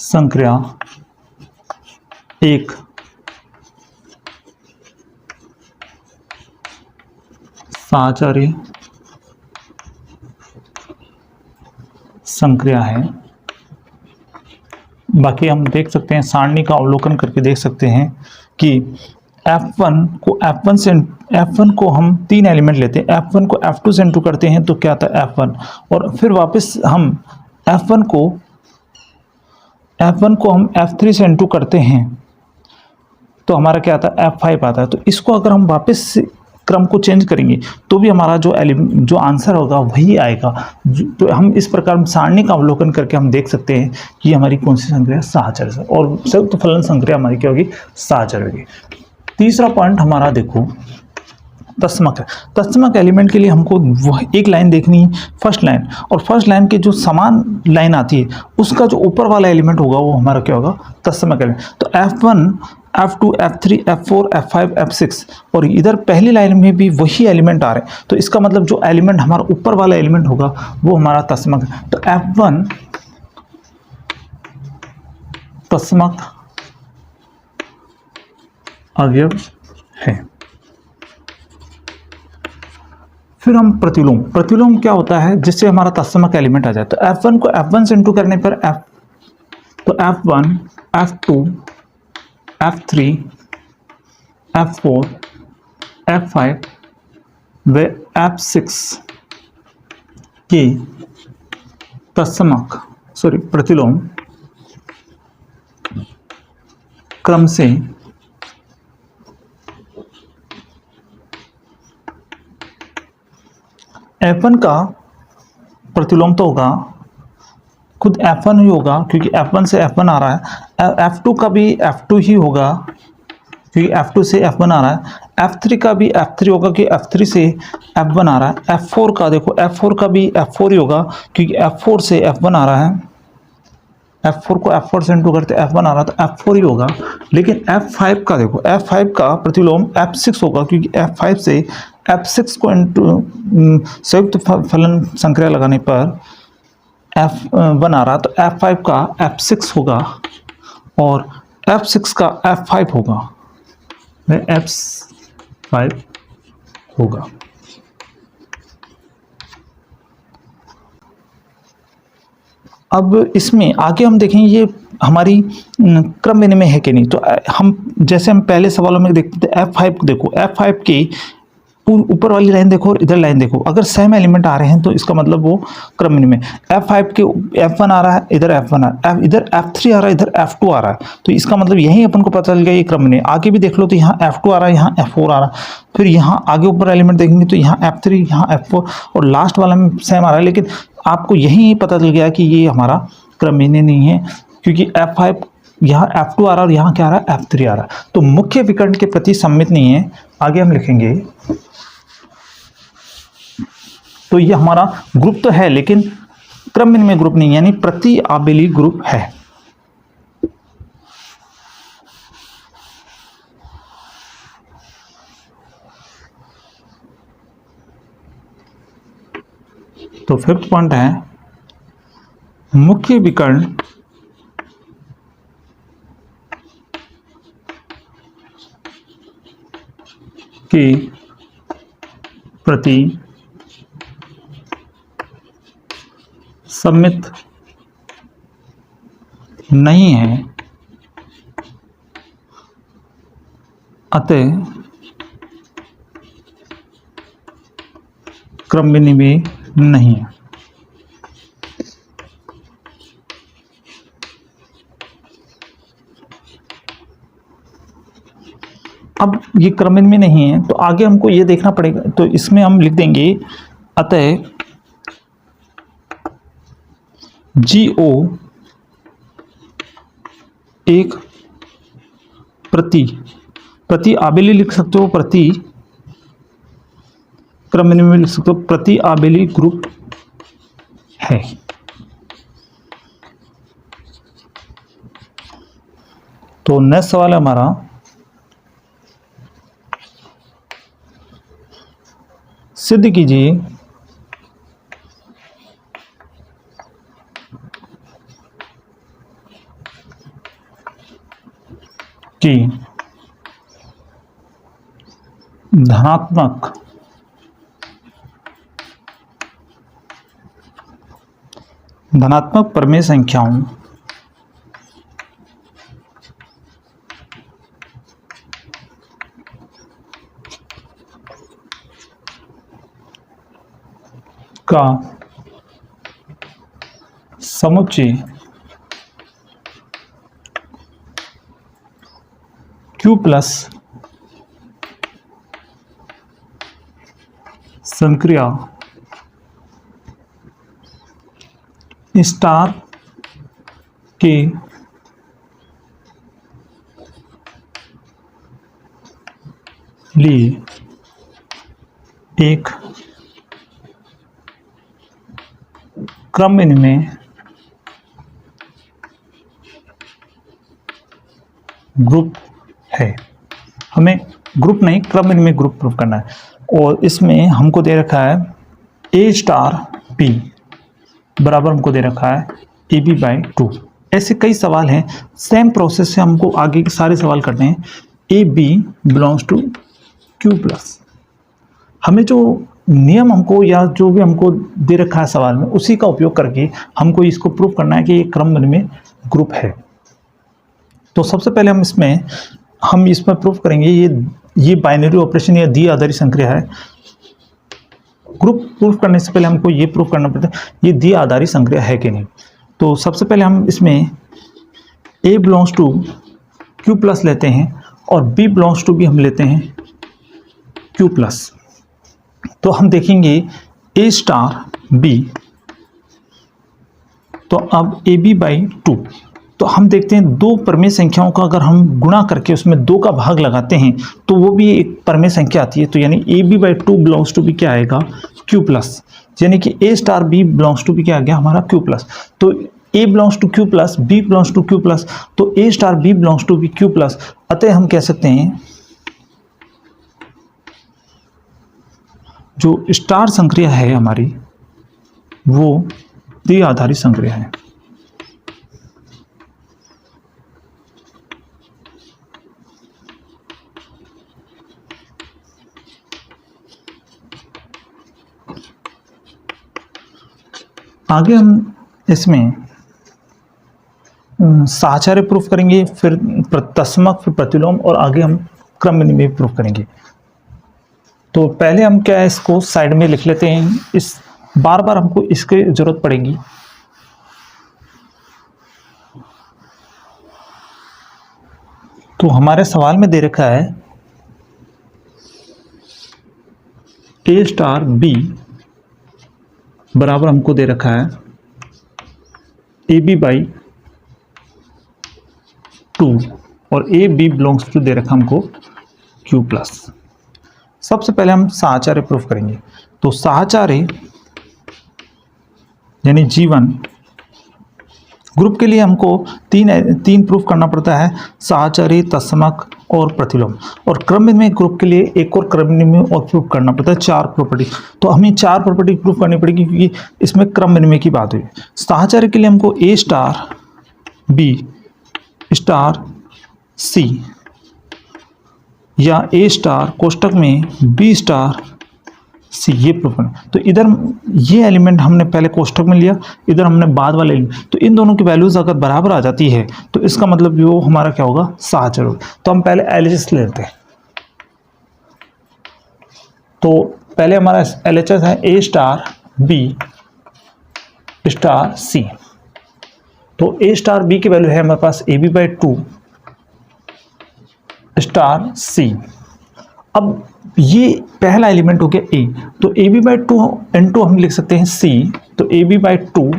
संक्रिया एक साहचर्य संक्रिया है। बाकी हम देख सकते हैं, सारणी का अवलोकन करके देख सकते हैं कि F1 को हम तीन एलिमेंट लेते हैं, F1 को F2 से इंटू करते हैं तो क्या आता है F1, और फिर वापस हम F1 को हम F3 से इंटू करते हैं तो हमारा क्या आता है F5 आता है। तो इसको अगर हम वापस क्रम को चेंज करेंगे तो भी हमारा जो आंसर होगा वही आएगा। तो हम इस प्रकार सारणी का अवलोकन करके हम देख सकते हैं कि हमारी कौन सी संक्रिया साहचर्य, और संयुक्त फलन संक्रिया हमारी क्या होगी, साहचर्य होगी। तीसरा पॉइंट हमारा देखो तत्समक है। तत्समक एलिमेंट के लिए हमको वह एक लाइन देखनी है, फर्स्ट लाइन, और फर्स्ट लाइन के जो समान लाइन आती है उसका जो ऊपर वाला एलिमेंट होगा वो हमारा क्या होगा, तत्समक एलिमेंट। तो F1, F2, F3, F4, F5, F6, और इधर पहली लाइन में भी वही एलिमेंट आ रहे हैं। तो इसका मतलब जो एलिमेंट हमारा ऊपर वाला एलिमेंट होगा वो हमारा तत्समक है। तो F1 तत्समक अवयव है। फिर हम प्रतिलोम क्या होता है, जिससे हमारा तत्समक एलिमेंट आ जाए। तो F1 को F1 से इंटू करने पर तो F1, F2, F3, F4, F5 व F6 के तत्समक प्रतिलोम क्रम से F1 का प्रतिलोम तो होगा खुद F1 ही होगा, क्योंकि F1 से F1 आ रहा है। F2 का भी F2 ही होगा, क्योंकि F2 से F1 आ रहा है। F3 का भी F3 होगा, कि F3 से F1 आ रहा है। F4 का देखो, F4 का भी F4 ही होगा, क्योंकि F4 से F1 आ रहा है। F4 को F4 से इंटू करते F1 आ रहा है, तो F4 ही होगा। लेकिन F5 का देखो, F5 का प्रतिलोम F6 होगा, क्योंकि F5 से F6 को इंटू संयुक्त फलन संक्रिया लगाने पर F1 आ रहा, तो F5 का F6 होगा और F6 का F5 होगा, वह F5 होगा। अब इसमें आगे हम देखेंगे ये हमारी क्रम विनिमय है कि नहीं। तो हम जैसे हम पहले सवालों में देखते थे F5 देखो, F5 के ऊपर वाली लाइन देखो और इधर लाइन देखो, अगर सेम एलिमेंट आ रहे हैं तो इसका मतलब वो क्रम में F5 के F1 आ रहा है, इधर F1 आ रहा है, इधर F3 आ रहा है, इधर F2 आ रहा है, तो इसका मतलब यही अपन को पता चल गया ये क्रम में। आगे भी देख लो तो यहाँ F2 आ रहा है, यहाँ F4 आ रहा है, फिर यहाँ आगे ऊपर एलिमेंट देखेंगे तो यहाँ F3, यहाँ F4 और लास्ट वाला में सेम आ रहा है, लेकिन आपको यही पता चल गया कि ये हमारा क्रमहीन नहीं है, क्योंकि F5 यहाँ F2 आ रहा है और यहाँ क्या आ रहा है, F3 आ रहा है, तो मुख्य विकर्ण के प्रति सममित नहीं है। आगे हम लिखेंगे, तो ये हमारा ग्रुप तो है लेकिन क्रमहीन में ग्रुप नहीं, यानी प्रति आबेली ग्रुप है। तो फिफ्थ पॉइंट है मुख्य विकर्ण के प्रति सममित नहीं है, अतः क्रमहीन में नहीं है। अब ये क्रमहीन में नहीं है तो आगे हमको ये देखना पड़ेगा, तो इसमें हम लिख देंगे अतः GO एक प्रति आबेली लिख सकते हो, प्रति क्रमहीन में लिख सकते हो, प्रति आबेली ग्रुप है। तो नेक्स्ट सवाल है हमारा, सिद्ध कीजिए कि धनात्मक परमेय संख्याओं का समुच्चय Q प्लस संक्रिया स्टार के लिए एक क्रमहीन में ग्रुप है। हमें ग्रुप नहीं, क्रमहीन में ग्रुप प्रूफ करना है, और इसमें हमको दे रखा है A स्टार B बराबर हमको दे रखा है AB/2। ऐसे कई सवाल हैं, सेम प्रोसेस से हमको आगे के सारे सवाल करने हैं। AB belongs to Q plus, हमें जो नियम हमको या जो भी हमको दे रखा है सवाल में उसी का उपयोग करके हमको इसको प्रूफ करना है कि ये क्रमहीन में ग्रुप है। तो सबसे पहले हम इसमें प्रूफ करेंगे ये बाइनरी ऑपरेशन या द्विआधारी संक्रिया है। ग्रुप प्रूफ करने से पहले हमको ये प्रूफ करना पड़ता है ये द्विआधारी संक्रिया है कि नहीं। तो सबसे पहले हम इसमें A belongs to Q plus लेते हैं और B बिलोंग्स टू भी हम लेते हैं Q प्लस। तो हम देखेंगे A स्टार B, तो अब AB/2, तो हम देखते हैं दो परमेय संख्याओं का अगर हम गुणा करके उसमें 2 का भाग लगाते हैं तो वो भी एक परमेय संख्या आती है। तो यानी AB/2 बिलोंग्स टू भी क्या आएगा, Q प्लस, यानी कि A star B belongs to भी क्या आ गया हमारा Q प्लस। तो A belongs to Q plus, B belongs to Q plus, तो A star B belongs to भी Q प्लस। अतः हम कह सकते हैं जो स्टार संक्रिया है हमारी वो द्विआधारी संक्रिया है। आगे हम इसमें साहचर्य प्रूफ करेंगे, फिर तत्समक, फिर प्रतिलोम, और आगे हम क्रमहीन में प्रूफ करेंगे। तो पहले हम क्या है, इसको साइड में लिख लेते हैं, इस बार बार हमको इसकी जरूरत पड़ेगी। तो हमारे सवाल में दे रखा है ए स्टार बी बराबर हमको दे रखा है ए बी बाई 2 और ए बी बिलोंग्स टू दे रखा हमको क्यू प्लस। सबसे पहले हम साहचर्य प्रूफ करेंगे। तो साहचर्य यानी G1 ग्रुप के लिए हमको तीन प्रूफ करना पड़ता है, साहचर्य, तत्समक और प्रतिलोम। और क्रम में ग्रुप के लिए एक और क्रम में और प्रूफ करना पड़ता है, 4 प्रॉपर्टी। तो हमें 4 प्रॉपर्टी प्रूफ करनी पड़ेगी क्योंकि इसमें क्रम विनिमय की बात हुई। साहचर्य के लिए हमको ए स्टार बी स्टार सी या ए स्टार कोष्टक में बी स्टार सी ये प्रूफ करना। तो इधर ये एलिमेंट हमने पहले कोष्टक में लिया, इधर हमने बाद वाले एलिमेंट, तो इन दोनों की वैल्यूज अगर बराबर आ जाती है तो इसका मतलब वो हमारा क्या होगा, साहचर्य होगा। तो हम पहले एलएचएस लेते हैं। तो पहले हमारा एलएचएस है ए स्टार बी स्टार सी। तो ए स्टार बी की वैल्यू है हमारे पास ए बी बाई 2 स्टार सी। अब ये पहला एलिमेंट हो गया ए, तो ए बी बाई 2 इंटू हम लिख सकते हैं सी, तो ए बी बाई 2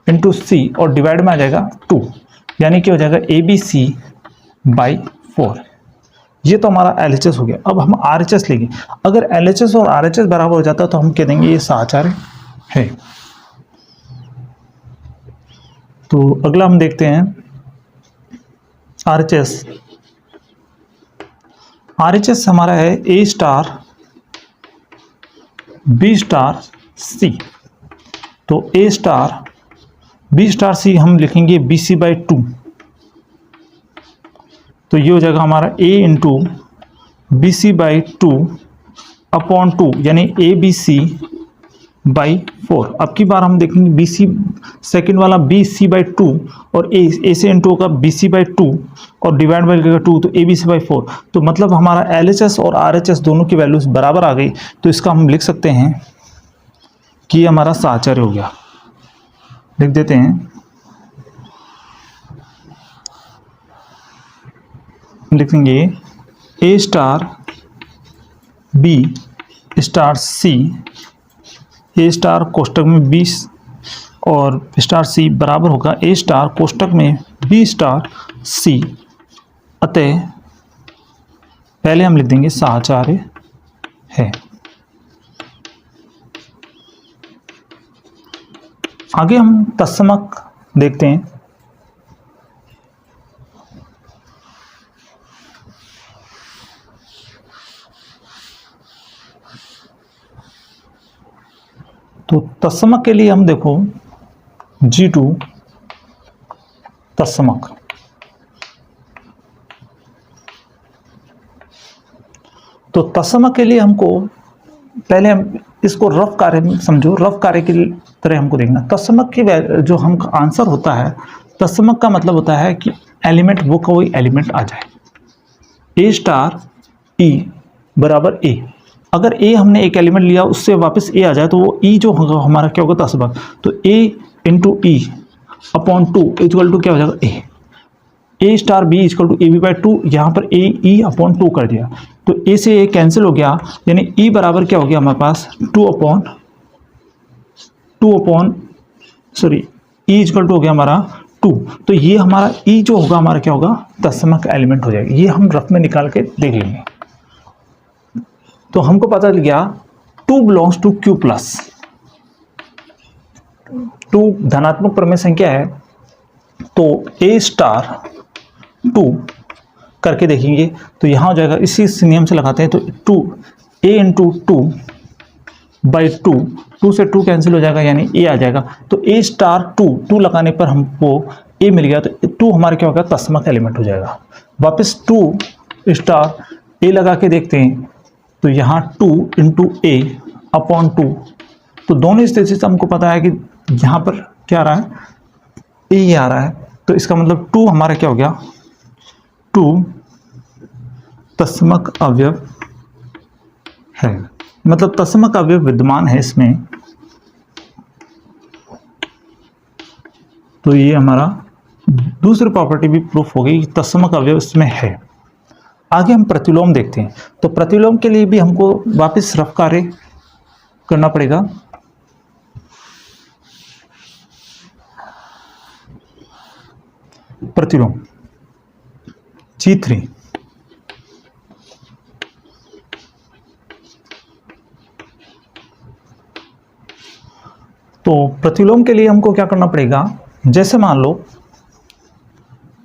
इंटू सी और डिवाइड में आ जाएगा 2, यानी कि हो जाएगा ए बी सी बाई 4। ये तो हमारा एल एच एस हो गया। अब हम आर एच एस लेंगे। अगर एल एच एस और आर एच एस बराबर हो जाता तो हम कह देंगे ये साहचर्य है। तो अगला हम देखते हैं R H S. R H S हमारा है ए स्टार बी स्टार सी। तो ए स्टार बी स्टार सी हम लिखेंगे बी सी बाई 2। तो ये हो जाएगा हमारा A into B C by 2 upon 2, यानी ए बी सी बाई 4। अब की बार हम देखेंगे बी सी सेकेंड वाला बी सी बाई 2 और ए से इंटू होगा बी सी बाई 2 और डिवाइड बाई लगेगा 2, तो ए बी सी बाई 4। तो मतलब हमारा एल एच एस और आर एच एस दोनों की वैल्यूज बराबर आ गई। तो इसका हम लिख सकते हैं कि हमारा साहचर्य हो गया। लिख देते हैं, लिखेंगे ए स्टार बी स्टार सी, ए स्टार कोष्टक में 20 और स्टार सी बराबर होगा ए स्टार कोष्टक में बी स्टार सी। अतः पहले हम लिख देंगे साहचर्य है। आगे हम तत्समक देखते हैं। तो तत्समक के लिए हम देखो G2 तत्समक। तो तत्समक के लिए हमको पहले हम इसको रफ कार्य में समझो, रफ कार्य की तरह हमको देखना। तत्समक की जो हम आंसर होता है, तत्समक का मतलब होता है कि एलिमेंट वो कोई एलिमेंट आ जाए। ए स्टार ई बराबर ए, अगर ए हमने एक एलिमेंट लिया उससे वापस ए आ जाए तो वो ई जो होगा हमारा क्या होगा, तत्समक। तो A into E upon 2 equal to क्या हो जाएगा A. A star B equal to A B by 2, यहाँ पर ए ई अपॉन 2 कर दिया तो ए से ए कैंसिल हो गया, यानी ई बराबर क्या हो गया हमारे पास 2 upon sorry E equal to हो गया हमारा 2। तो ये हमारा ई जो होगा हमारा क्या होगा, तत्समक एलिमेंट हो जाएगा। ये हम रफ में निकाल के देख लेंगे। तो हमको पता चल गया 2 बिलोंग्स टू क्यू प्लस। 2 धनात्मक प्रमेय संख्या है, तो ए स्टार 2 करके देखेंगे तो यहाँ हो जाएगा, इसी नियम से लगाते हैं। तो 2 ए इंटू 2 बाई 2 से 2 कैंसिल हो जाएगा, यानी ए आ जाएगा। तो ए स्टार 2 लगाने पर हमको ए मिल गया, तो 2 हमारा क्या होगा, तत्समक एलिमेंट हो जाएगा। वापस 2 स्टार ए लगा के देखते हैं, तो यहाँ 2 इंटू ए अपॉन 2। तो दोनों स्थिति से हमको पता है कि यहाँ पर क्या आ रहा है, ए आ रहा है। तो इसका मतलब 2 हमारा क्या हो गया, 2 तत्समक अवयव है, मतलब तत्समक अवयव विद्यमान है इसमें। तो ये हमारा दूसरी प्रॉपर्टी भी प्रूफ हो गई कि तत्समक अवयव इसमें है। आगे हम प्रतिलोम देखते हैं। तो प्रतिलोम के लिए भी हमको वापस रफ कार्य करना पड़ेगा। प्रतिलोम G3, तो प्रतिलोम के लिए हमको क्या करना पड़ेगा, जैसे मान लो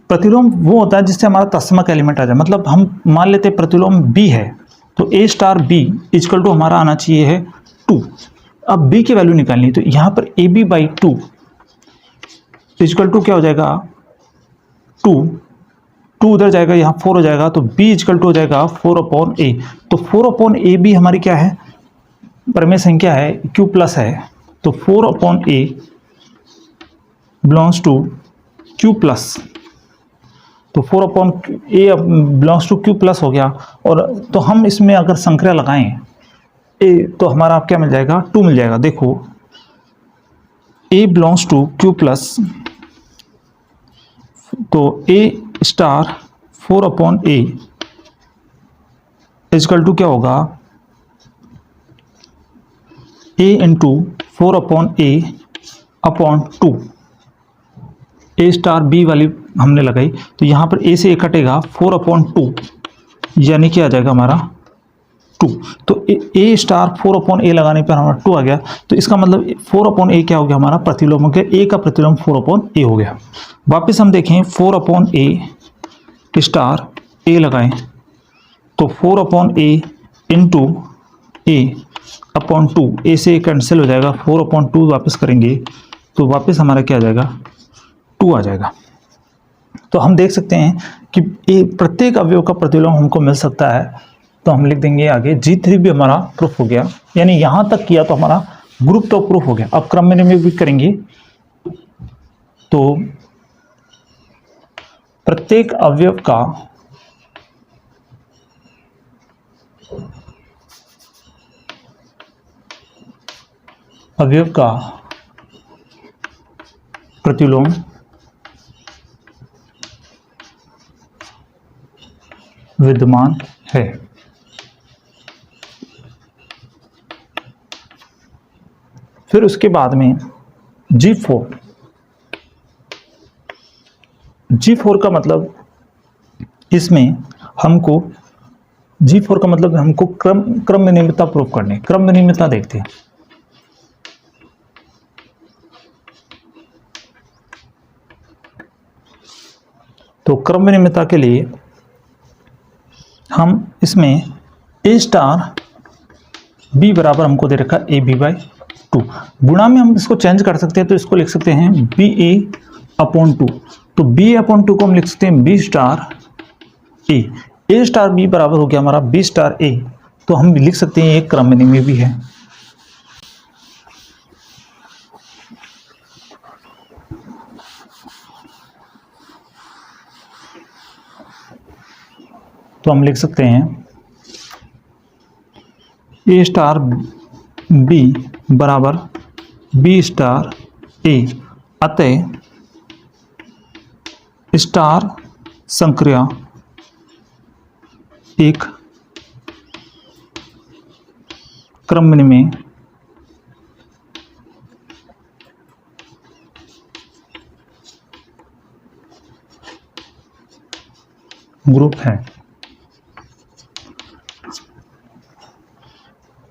प्रतिलोम वो होता है जिससे हमारा तत्समक एलिमेंट आ जाए। मतलब हम मान लेते हैं प्रतिलोम B है, तो A star B equal to हमारा आना चाहिए है 2। अब B की वैल्यू निकालनी है, तो यहाँ पर AB बाई 2 इक्वल टू क्या हो जाएगा 2, 2 उधर जाएगा, यहाँ 4 हो जाएगा, तो B इक्वल टू हो जाएगा 4 अपॉन A। तो 4 अपॉन A भी हमारी क्या है, परमेय संख्या है, Q प्लस है, तो 4 upon A belongs to Q plus, तो 4 upon A belongs to Q plus हो गया। और तो हम इसमें अगर संक्रिया लगाएं A, तो हमारा क्या मिल जाएगा 2 मिल जाएगा। देखो A belongs to Q plus, तो A star 4 upon A equal to क्या होगा A into 4 upon A upon 2। A star B वाली हमने लगाई, तो यहाँ पर A से A कटेगा, 4 अपॉन 2 यानी क्या आ जाएगा हमारा 2। तो A स्टार 4 अपॉन A लगाने पर हमारा 2 आ गया। तो इसका मतलब 4 अपॉन A क्या हो गया, हमारा प्रतिलोम हो गया। A का प्रतिलोम 4 अपॉन A हो गया। वापस हम देखें 4 अपॉन A स्टार A लगाएं, तो 4 upon A into A upon 2, A से A कैंसिल हो जाएगा, 4 अपॉन 2 वापस करेंगे तो वापस हमारा क्या आ जाएगा 2 आ जाएगा। तो हम देख सकते हैं कि प्रत्येक अवयव का प्रतिलोम हमको मिल सकता है। तो हम लिख देंगे आगे G3 भी हमारा प्रूफ हो गया, यानी यहाँ तक किया तो हमारा ग्रुप तो प्रूफ हो गया। अब क्रम में भी करेंगे, तो प्रत्येक अवयव का प्रतिलोम विद्यमान है। फिर उसके बाद में G4 का मतलब इसमें हमको G4 का मतलब हमको क्रम में नियमितता प्रूव करनी। क्रम में नियमितता देखते हैं। तो क्रम में नियमितता के लिए हम इसमें A स्टार B बराबर हमको दे रखा है AB बाई 2। गुणा में हम इसको चेंज कर सकते हैं, तो इसको लिख सकते हैं BA अपॉन 2। तो BA अपॉन 2 को हम लिख सकते हैं B star A। A star B बराबर हो गया हमारा B स्टार A। तो हम लिख सकते हैं एक क्रम में भी है। तो हम लिख सकते हैं A स्टार B बराबर B स्टार A, अतः स्टार संक्रिया एक क्रम में ग्रुप है।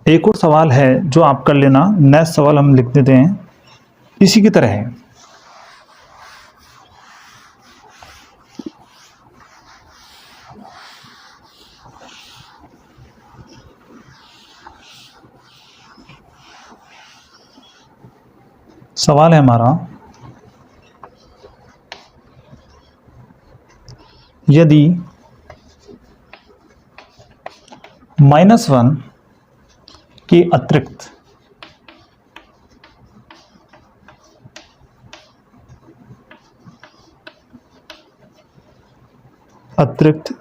एक और सवाल है जो आप कर लेना, नेक्स्ट सवाल हम लिख देते हैं, इसी की तरह है। सवाल है हमारा, यदि -1 के अतिरिक्त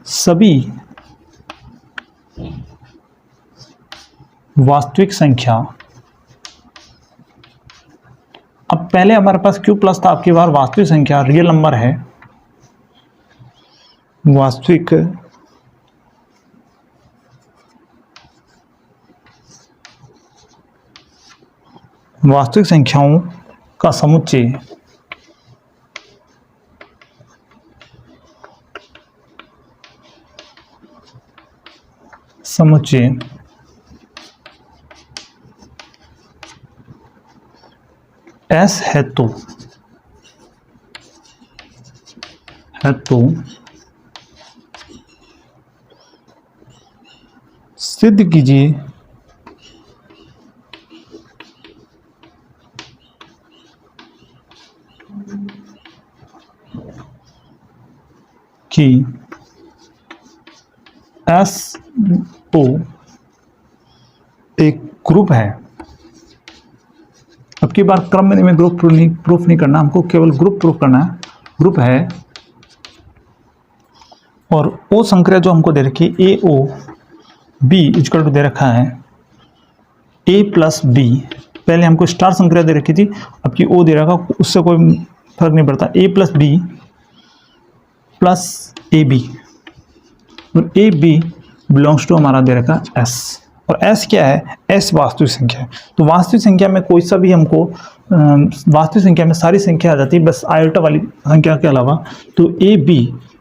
सभी वास्तविक संख्या, अब पहले हमारे पास क्यू प्लस था, आपकी बार वास्तविक संख्या रियल नंबर है, वास्तविक संख्याओं का समुच्चय S है तो सिद्ध कीजिए कि S O एक ग्रुप है। अब की बार क्रम में ग्रुप प्रूफ नहीं करना, हमको केवल ग्रुप प्रूफ करना है। ग्रुप है और ओ संक्रिया जो हमको दे रखी है, ए ओ बी इक्वल टू दे रखा है ए प्लस बी। पहले हमको स्टार संक्रिया दे रखी थी, अब की ओ दे रखा, उससे कोई फर्क नहीं पड़ता। A plus B plus A B, और ए बी बिलोंग्स टू हमारा दे रखा एस, और एस क्या है, एस वास्तविक संख्या है। तो वास्तविक संख्या में कोई सा भी हमको वास्तविक संख्या में सारी संख्या आ जाती है, बस आयोटा वाली संख्या के अलावा। तो ए बी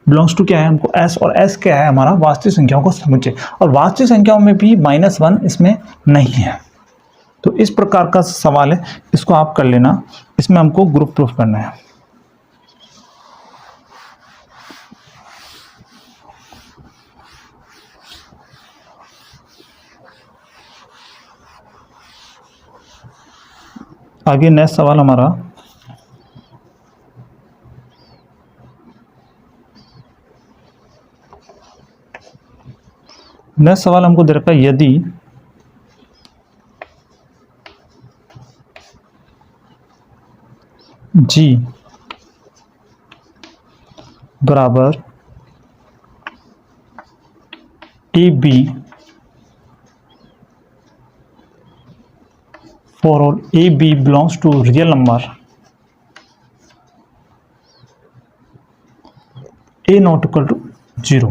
बिलोंग्स टू क्या है हमको एस, और एस क्या है हमारा वास्तविक संख्याओं का समुच्चय, और वास्तविक संख्याओं में भी -1 इसमें नहीं है। तो इस प्रकार का सवाल है, इसको आप कर लेना। इसमें हमको ग्रुप प्रूफ करना है। आगे नेक्स्ट सवाल हमारा, नेक्स्ट सवाल हमको दे रखा है, यदि G बराबर AB for all AB belongs to real number A not equal to 0,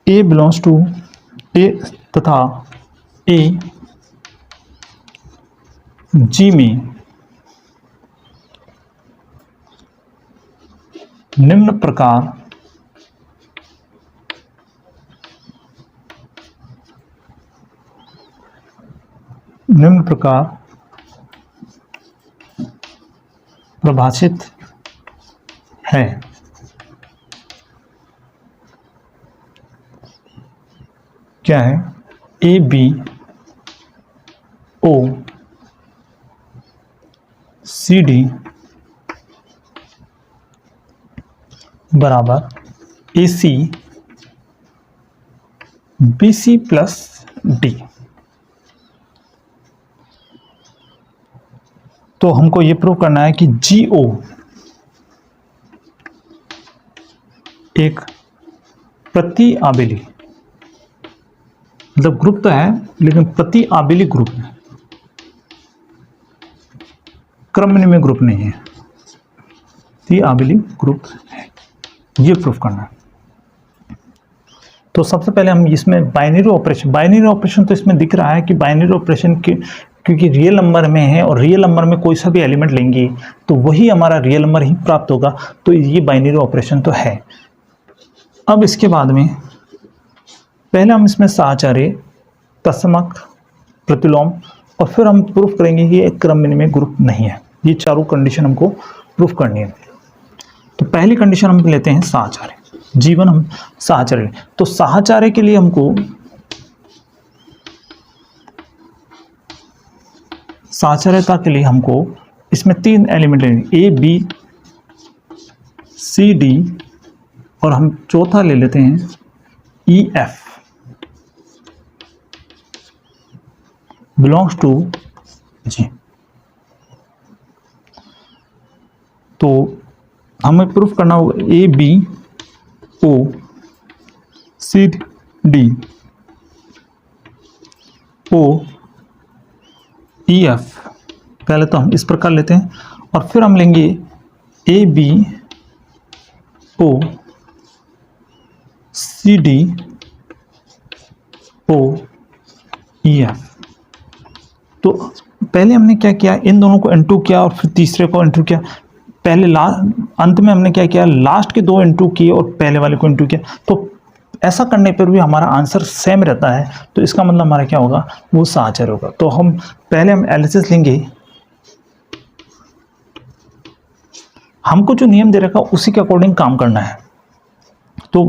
A belongs to A तथा A G में निम्न प्रकार परिभाषित है। क्या है, A B O C D बराबर A C B C plus D. तो हमको ये प्रूव करना है कि जी ओ एक प्रति आबेली, मतलब ग्रुप तो है लेकिन प्रति आबेली ग्रुप है, क्रम में ग्रुप नहीं है, प्रति आबेली ग्रुप है, ये प्रूफ करना है। तो सबसे पहले हम इसमें बाइनरी ऑपरेशन तो इसमें दिख रहा है कि बाइनरी ऑपरेशन के, क्योंकि रियल नंबर में है और रियल नंबर में कोई सा भी एलिमेंट लेंगे तो वही हमारा रियल नंबर ही प्राप्त होगा, तो ये बाइनरी ऑपरेशन तो है। अब इसके बाद में पहले हम इसमें साहचर्य, तत्समक, प्रतिलोम, और फिर हम प्रूफ करेंगे कि एक क्रम में ग्रुप नहीं है। ये चारों कंडीशन हमको प्रूफ करनी है। तो पहली कंडीशन हम लेते हैं साहचर्य, जीवन हम साहचर्य। तो साहचर्य के लिए हमको साहचर्यता के लिए हमको इसमें 3 एलिमेंट लेंगे, ए बी सी डी, और हम चौथा ले लेते हैं E F belongs to G. तो हमें प्रूफ करना होगा A B O C D O E F, पहले तो हम इस प्रकार लेते हैं और फिर हम लेंगे A B O C D O E F. तो पहले हमने क्या किया, इन दोनों को इंटू किया और फिर तीसरे को इंटू किया। पहले अंत में हमने क्या किया, लास्ट के दो इंटू किए और पहले वाले को इंटू किया। तो ऐसा करने पर भी हमारा आंसर सेम रहता है, तो इसका मतलब हमारा क्या होगा, वो साचर होगा। तो हम पहले हम एलएचएस लेंगे, हमको जो नियम दे रखा उसी के अकॉर्डिंग काम करना है। तो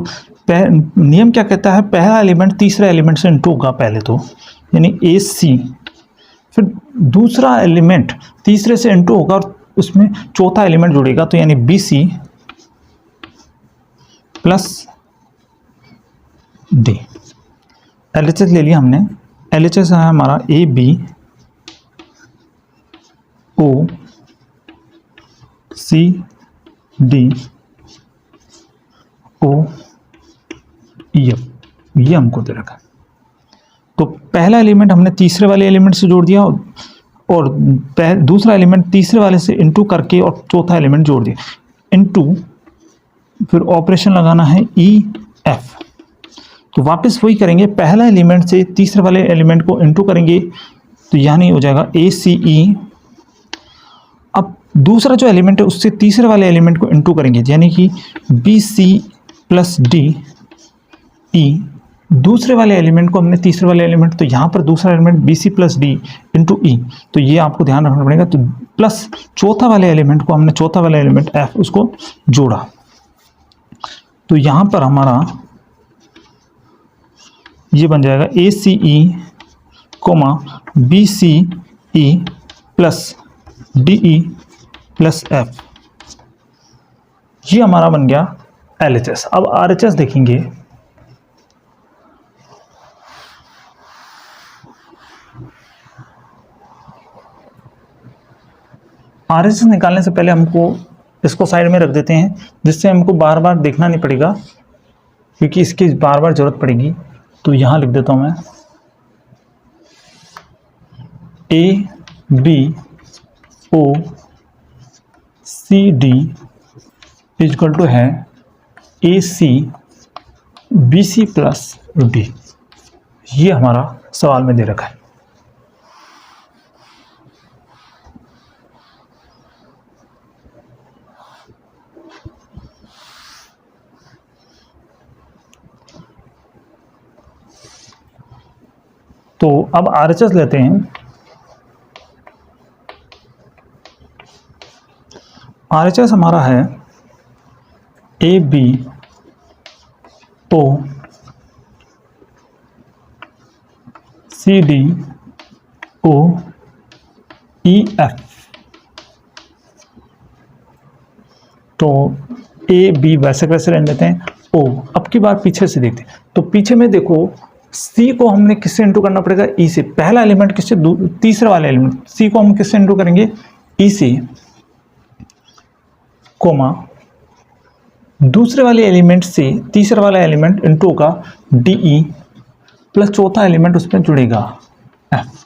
नियम क्या कहता है, पहला एलिमेंट तीसरा एलिमेंट से इंटू होगा पहले तो, यानी ए सी, फिर दूसरा एलिमेंट तीसरे से इंटू होगा और उसमें चौथा एलिमेंट जुड़ेगा, तो यानी B C plus D. LHS ले लिया हमने, एलएचएस है हमारा A B O C D O E F, ये हमको दे रखा है। तो पहला एलिमेंट हमने तीसरे वाले एलिमेंट से जोड़ दिया और दूसरा एलिमेंट तीसरे वाले से इंटू करके और चौथा एलिमेंट जोड़ दिया, इंटू फिर ऑपरेशन लगाना है ई एफ। तो वापस वही करेंगे, पहला एलिमेंट से तीसरे वाले एलिमेंट को इंटू करेंगे, तो यानी हो जाएगा ए सी ई। अब दूसरा जो एलिमेंट है उससे तीसरे वाले एलिमेंट को इंटू करेंगे, यानी कि B C plus D E. दूसरे वाले एलिमेंट को हमने तीसरे वाले एलिमेंट, तो यहाँ पर दूसरा element B C plus D into E, तो ये आपको ध्यान रखना पड़ेगा। तो प्लस चौथा वाले एलिमेंट को हमने चौथा वाला एलिमेंट एफ उसको जोड़ा, तो यहाँ पर हमारा ये बन जाएगा A C E comma B C E plus D E plus F, ये हमारा बन गया एलएचएस। अब आरएचएस देखेंगे, आरएचएस निकालने से पहले हमको इसको साइड में रख देते हैं, जिससे हमको बार बार देखना नहीं पड़ेगा, क्योंकि इसकी बार बार जरूरत पड़ेगी। तो यहाँ लिख देता हूँ मैं, A B O C D equal to है A C B C plus D, ये हमारा सवाल में दे रखा है। तो अब आरएचएस लेते हैं, आरएचएस हमारा है A B O C D O E F. तो ए बी वैसे वैसे रहने देते हैं, ओ अब की बार पीछे से देखते हैं। तो पीछे में देखो, सी को हमने किससे इंटू करना पड़ेगा, ई से। पहला एलिमेंट किससे, तीसरा वाला एलिमेंट, सी को हम किससे इंटू करेंगे, ई से, कोमा दूसरे वाले एलिमेंट से तीसरा वाला एलिमेंट इंटू का डी ई प्लस चौथा एलिमेंट उसमें जुड़ेगा एफ।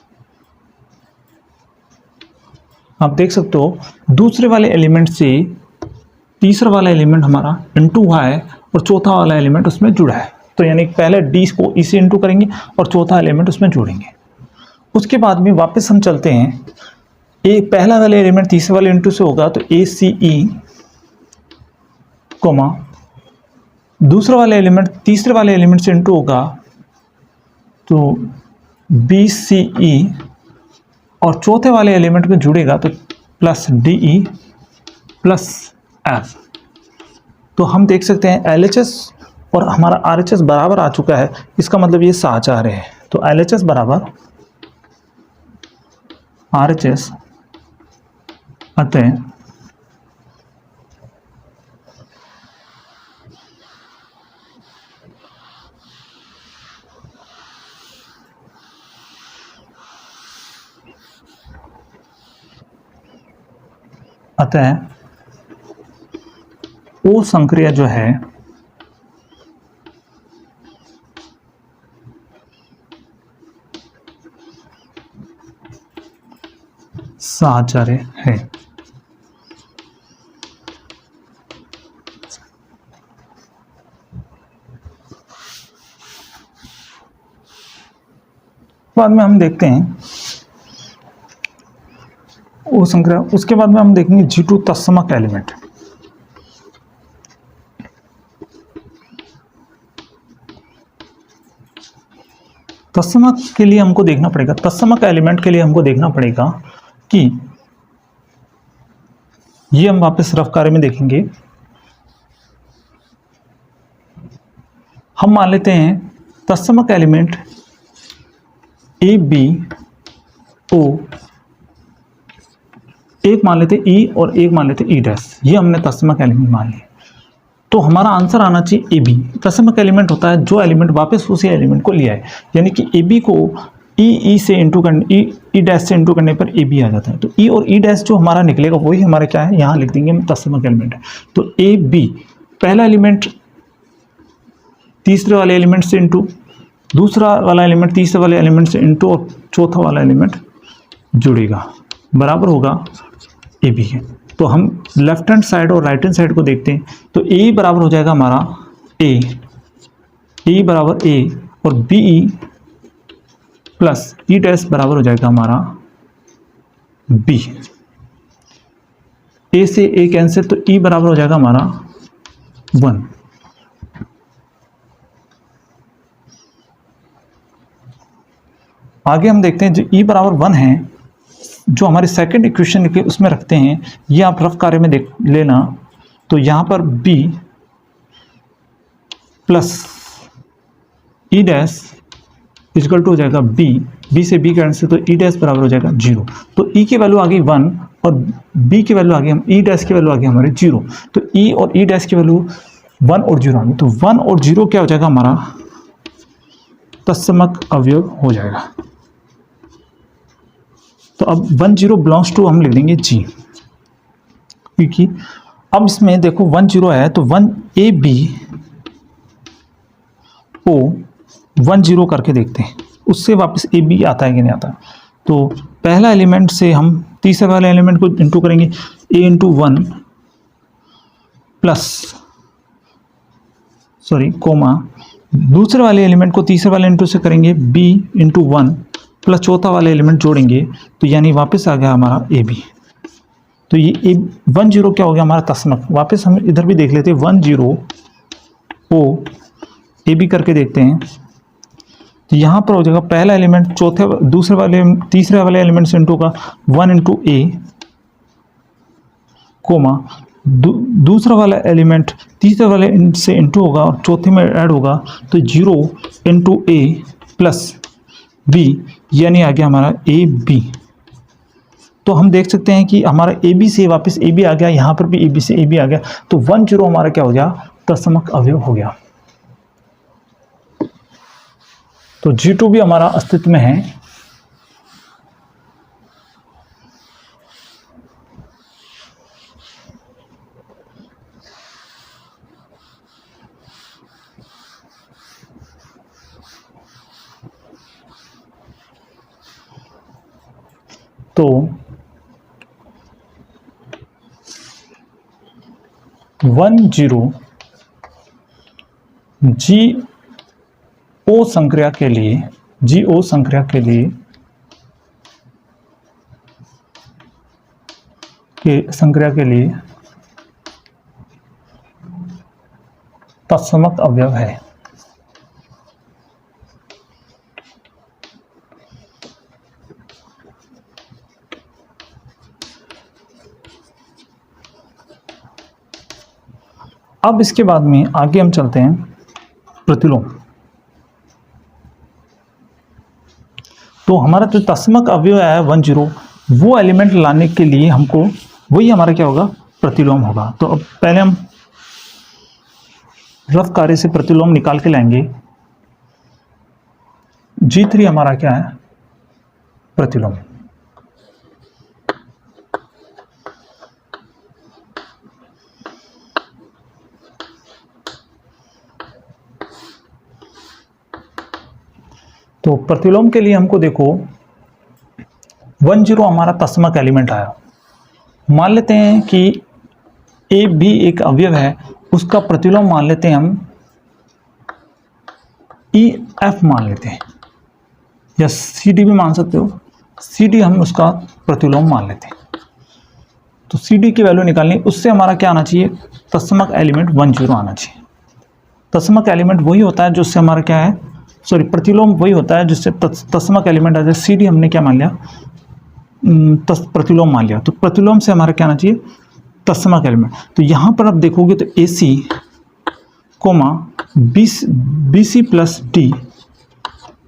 आप देख सकते हो दूसरे वाले एलिमेंट से तीसरा वाला एलिमेंट हमारा इंटू हुआ है और चौथा वाला एलिमेंट उसमें जुड़ा है, तो यानी पहले डी को ई से इंटू करेंगे और चौथा एलिमेंट उसमें जोड़ेंगे। उसके बाद में वापस हम चलते हैं, ए पहला वाले एलिमेंट तीसरे वाले इंटू से होगा, तो ए सी ई कोमा दूसरा वाला एलिमेंट तीसरे वाले एलिमेंट से इंटू होगा, तो बी सी ई और चौथे वाले एलिमेंट में जुड़ेगा, तो plus D E plus F. तो हम देख सकते हैं एलएचएस और हमारा आरएचएस बराबर आ चुका है, इसका मतलब ये साचार है। तो एलएचएस बराबर आरएचएस, अतः ओ संक्रिया जो है साहचर्य है। बाद में हम देखते हैं वो संक्रिया, उसके बाद में हम देखेंगे G2 तत्समक एलिमेंट। तत्समक के लिए हमको देखना पड़ेगा, तत्समक एलिमेंट के लिए हमको देखना पड़ेगा कि ये हम वापस रफ कार्य में देखेंगे। हम मान लेते हैं तत्समक एलिमेंट ए बी ओ, एक मान लेते ई और एक मान लेते ई डैश, ये हमने तत्समक एलिमेंट मान लिया। तो हमारा आंसर आना चाहिए ए बी। तत्समक एलिमेंट होता है जो एलिमेंट वापस उसी एलिमेंट को लिया है, यानी कि ए बी को ई से इंटू करने, ई डैश से इंटू करने पर ए बी आ जाता है। तो ई और ई डैश जो हमारा निकलेगा वही हमारा क्या है, यहाँ लिख देंगे हम तत्समक एलिमेंट है। तो ए बी पहला एलिमेंट तीसरे वाले एलिमेंट से इंटू, दूसरा वाला एलिमेंट तीसरे वाले एलिमेंट से इंटू, और चौथा वाला एलिमेंट जुड़ेगा, बराबर होगा ए बी के। तो हम लेफ्ट हैंड साइड और राइट हैंड साइड को देखते हैं। तो ए बराबर हो जाएगा हमारा ए बराबर ए, और B E plus E dash बराबर हो जाएगा हमारा बी। ए से ए कैंसिल, तो ई बराबर हो जाएगा हमारा 1। आगे हम देखते हैं जो ई बराबर 1 है, जो हमारे सेकंड इक्वेशन के उसमें रखते हैं, ये आप रफ कार्य में देख लेना। तो यहाँ पर b plus E dash equal to हो जाएगा b से b कैंसिल, तो ई डैश बराबर हो जाएगा 0। तो e की वैल्यू आ गई 1 और b की वैल्यू आ गई, हम ई डैश की वैल्यू आ गई हमारे 0। तो e और ई डैश की वैल्यू 1 और 0 आ गई। तो 1 और 0 क्या हो जाएगा हमारा तत्समक अवयव हो जाएगा। तो अब 1 0 बिलोंग्स टू हम लिख देंगे G, क्योंकि अब इसमें देखो 1 0 है, तो 1 ए बी ओ 1 0 करके देखते हैं, उससे वापस ए बी आता है कि नहीं आता। तो पहला एलिमेंट से हम तीसरे वाले एलिमेंट को इंटू करेंगे, a इंटू 1 प्लस कोमा, दूसरे वाले एलिमेंट को तीसरे वाले इंटू से करेंगे b इंटू 1 प्लस चौथा वाले एलिमेंट जोड़ेंगे, तो यानी वापस आ गया हमारा ए बी। तो ये 1 0 क्या हो गया हमारा तत्समक। वापस हम इधर भी देख लेते हैं 1 0 ओ ए बी करके देखते हैं। तो यहाँ पर हो जाएगा पहला एलिमेंट तीसरे वाले एलिमेंट से इंटू का 1 इंटू ए कोमा, दूसरा वाला एलिमेंट तीसरे वाले से इंटू होगा और चौथे में ऐड होगा, तो 0 इंटू ए प्लस बी, यानी आ गया हमारा ए बी। तो हम देख सकते हैं कि हमारा ए बी से वापस ए बी आ गया, यहाँ पर भी ए बी से ए बी आ गया। तो 1 0 हमारा क्या हो गया तत्समक अवयव हो गया। तो G2 भी हमारा अस्तित्व में है। तो 1 0 GO संक्रिया के लिए तत्समक अवयव है। अब इसके बाद में आगे हम चलते हैं प्रतिलोम। तो हमारा जो तत्समक अवयव है 1 0, वो एलिमेंट लाने के लिए हमको वही हमारा क्या होगा प्रतिलोम होगा। तो अब पहले हम रफ कार्य से प्रतिलोम निकाल के लाएंगे। G3 हमारा क्या है प्रतिलोम। तो प्रतिलोम के लिए हमको देखो 10 हमारा तस्मक एलिमेंट आया। मान लेते हैं कि ए बी एक अवयव है, उसका प्रतिलोम मान लेते हैं हम ई एफ मान लेते हैं, या सी डी भी मान सकते हो। सी डी हम उसका प्रतिलोम मान लेते हैं। तो सी डी की वैल्यू निकालनी, उससे हमारा क्या आना चाहिए, तस्मक एलिमेंट 10 आना चाहिए। तस्मक एलिमेंट वही होता है जिससे हमारा क्या है, सॉरी प्रतिलोम वही होता है जिससे तस्मक एलिमेंट आ जाए। सी डी हमने क्या मान लिया, प्रतिलोम मान लिया। तो प्रतिलोम से हमारा क्या आना चाहिए, तस्मक एलिमेंट। तो यहाँ पर आप देखोगे तो A C comma B C plus D,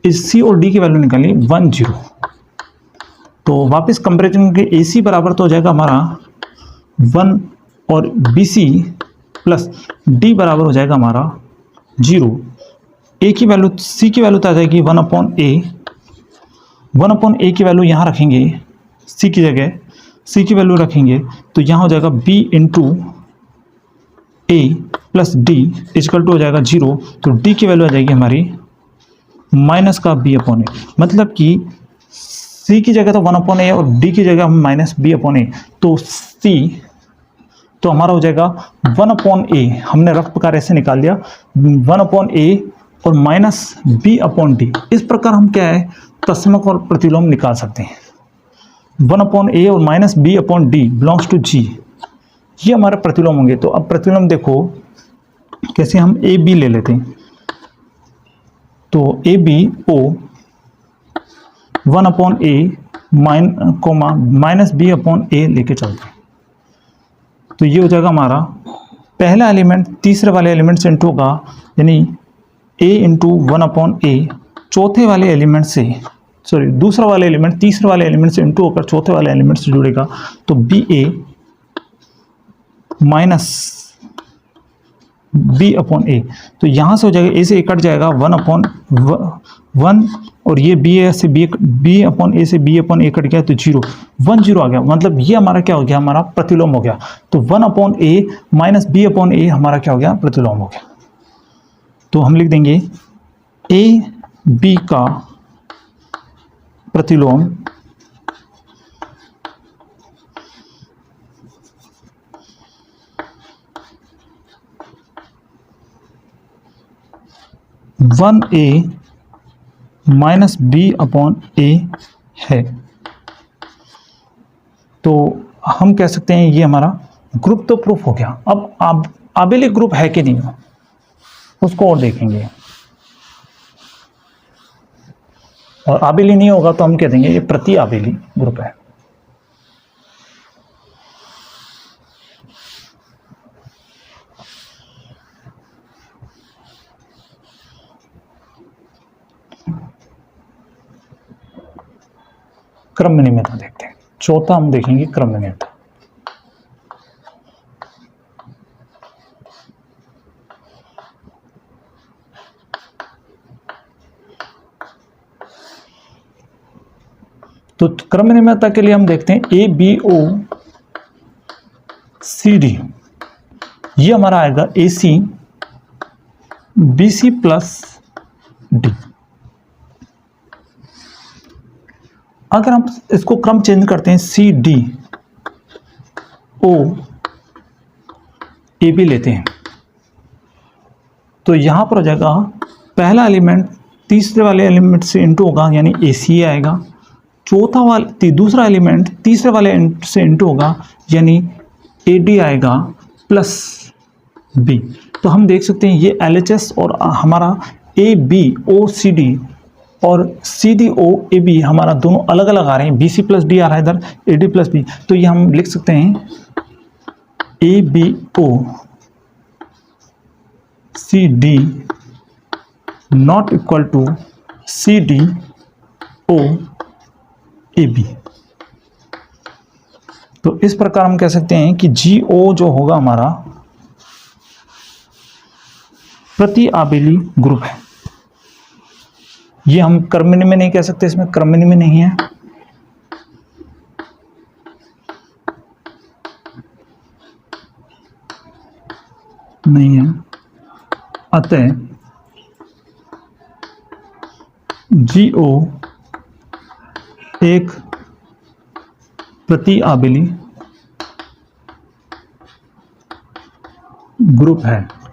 इस सी और डी की वैल्यू निकाली 10। तो वापस कंपेरिजन के ए सी बराबर तो हो जाएगा हमारा 1 और बी सी प्लस डी बराबर हो जाएगा हमारा 0। ए की वैल्यू, सी की वैल्यू तो आ जाएगी 1/a। 1/a की वैल्यू यहाँ रखेंगे, सी की जगह सी की वैल्यू रखेंगे तो यहाँ हो जाएगा b into A plus D equal to हो जाएगा 0। तो d की वैल्यू आ जाएगी हमारी माइनस का b/a। मतलब कि c की जगह तो 1/a और d की जगह हम माइनस b/a। तो c तो हमारा हो जाएगा 1/a, हमने रफ प्रकार ऐसे निकाल दिया 1/a और माइनस b/d। इस प्रकार हम क्या है, तस्मक और प्रतिलोम निकाल सकते हैं। 1/a और minus b/d belongs to g, ये हमारे प्रतिलोम होंगे। तो अब प्रतिलोम देखो कैसे, हम ए बी ले लेते हैं। तो A B O 1/a minus b/a लेके चलते हैं। तो ये हो जाएगा हमारा पहला एलिमेंट तीसरे वाले एलिमेंट से इंटू होगा, यानी a इंटू 1/a चौथे वाले एलिमेंट से, सॉरी दूसरा वाले एलिमेंट तीसरे वाले एलिमेंट से इंटू होकर चौथे वाले एलिमेंट से जुड़ेगा। तो ba माइनस b/a। तो यहाँ से हो जाएगा, a से a कट जाएगा 1/1 और ये b/a से b/a कट गया तो 0 10 आ गया। मतलब ये हमारा क्या हो गया, हमारा प्रतिलोम हो गया। तो 1/a माइनस b/a हमारा क्या हो गया, प्रतिलोम हो गया। तो हम लिख देंगे a b का प्रतिलोम वन ए माइनस b/a है। तो हम कह सकते हैं ये हमारा ग्रुप तो प्रूफ हो गया। अब आबेली ग्रुप है कि नहीं उसको और देखेंगे, और आबेली नहीं होगा तो हम कह देंगे ये प्रति आबेली ग्रुप है। क्रम नियमित देखते हैं, चौथा हम देखेंगे क्रम नियमित। तो क्रम नियमितता के लिए हम देखते हैं A B O C D, ये हमारा आएगा A C B C plus D. अगर हम इसको क्रम चेंज करते हैं सी डी ओ ए बी लेते हैं, तो यहां पर हो जाएगा पहला एलिमेंट तीसरे वाले एलिमेंट से इंटू होगा, यानी ए सी आएगा। चौथा वाला दूसरा एलिमेंट तीसरे वाले से इंटू होगा, यानी ए डी आएगा प्लस बी। तो हम देख सकते हैं ये एल एच एस और हमारा A B O C D और सी डी ओ ए बी हमारा दोनों अलग अलग आ रहे हैं। बी सी प्लस डी आ रहा है इधर, ए डी प्लस बी। तो ये हम लिख सकते हैं A B O C D not equal to C D O A B. तो इस प्रकार हम कह सकते हैं कि जी ओ जो होगा हमारा प्रति आबेली ग्रुप है। ये हम क्रमनि में नहीं कह सकते, इसमें क्रमनि में नहीं है। नहीं है, अतः GO एक प्रति आबेली ग्रुप है।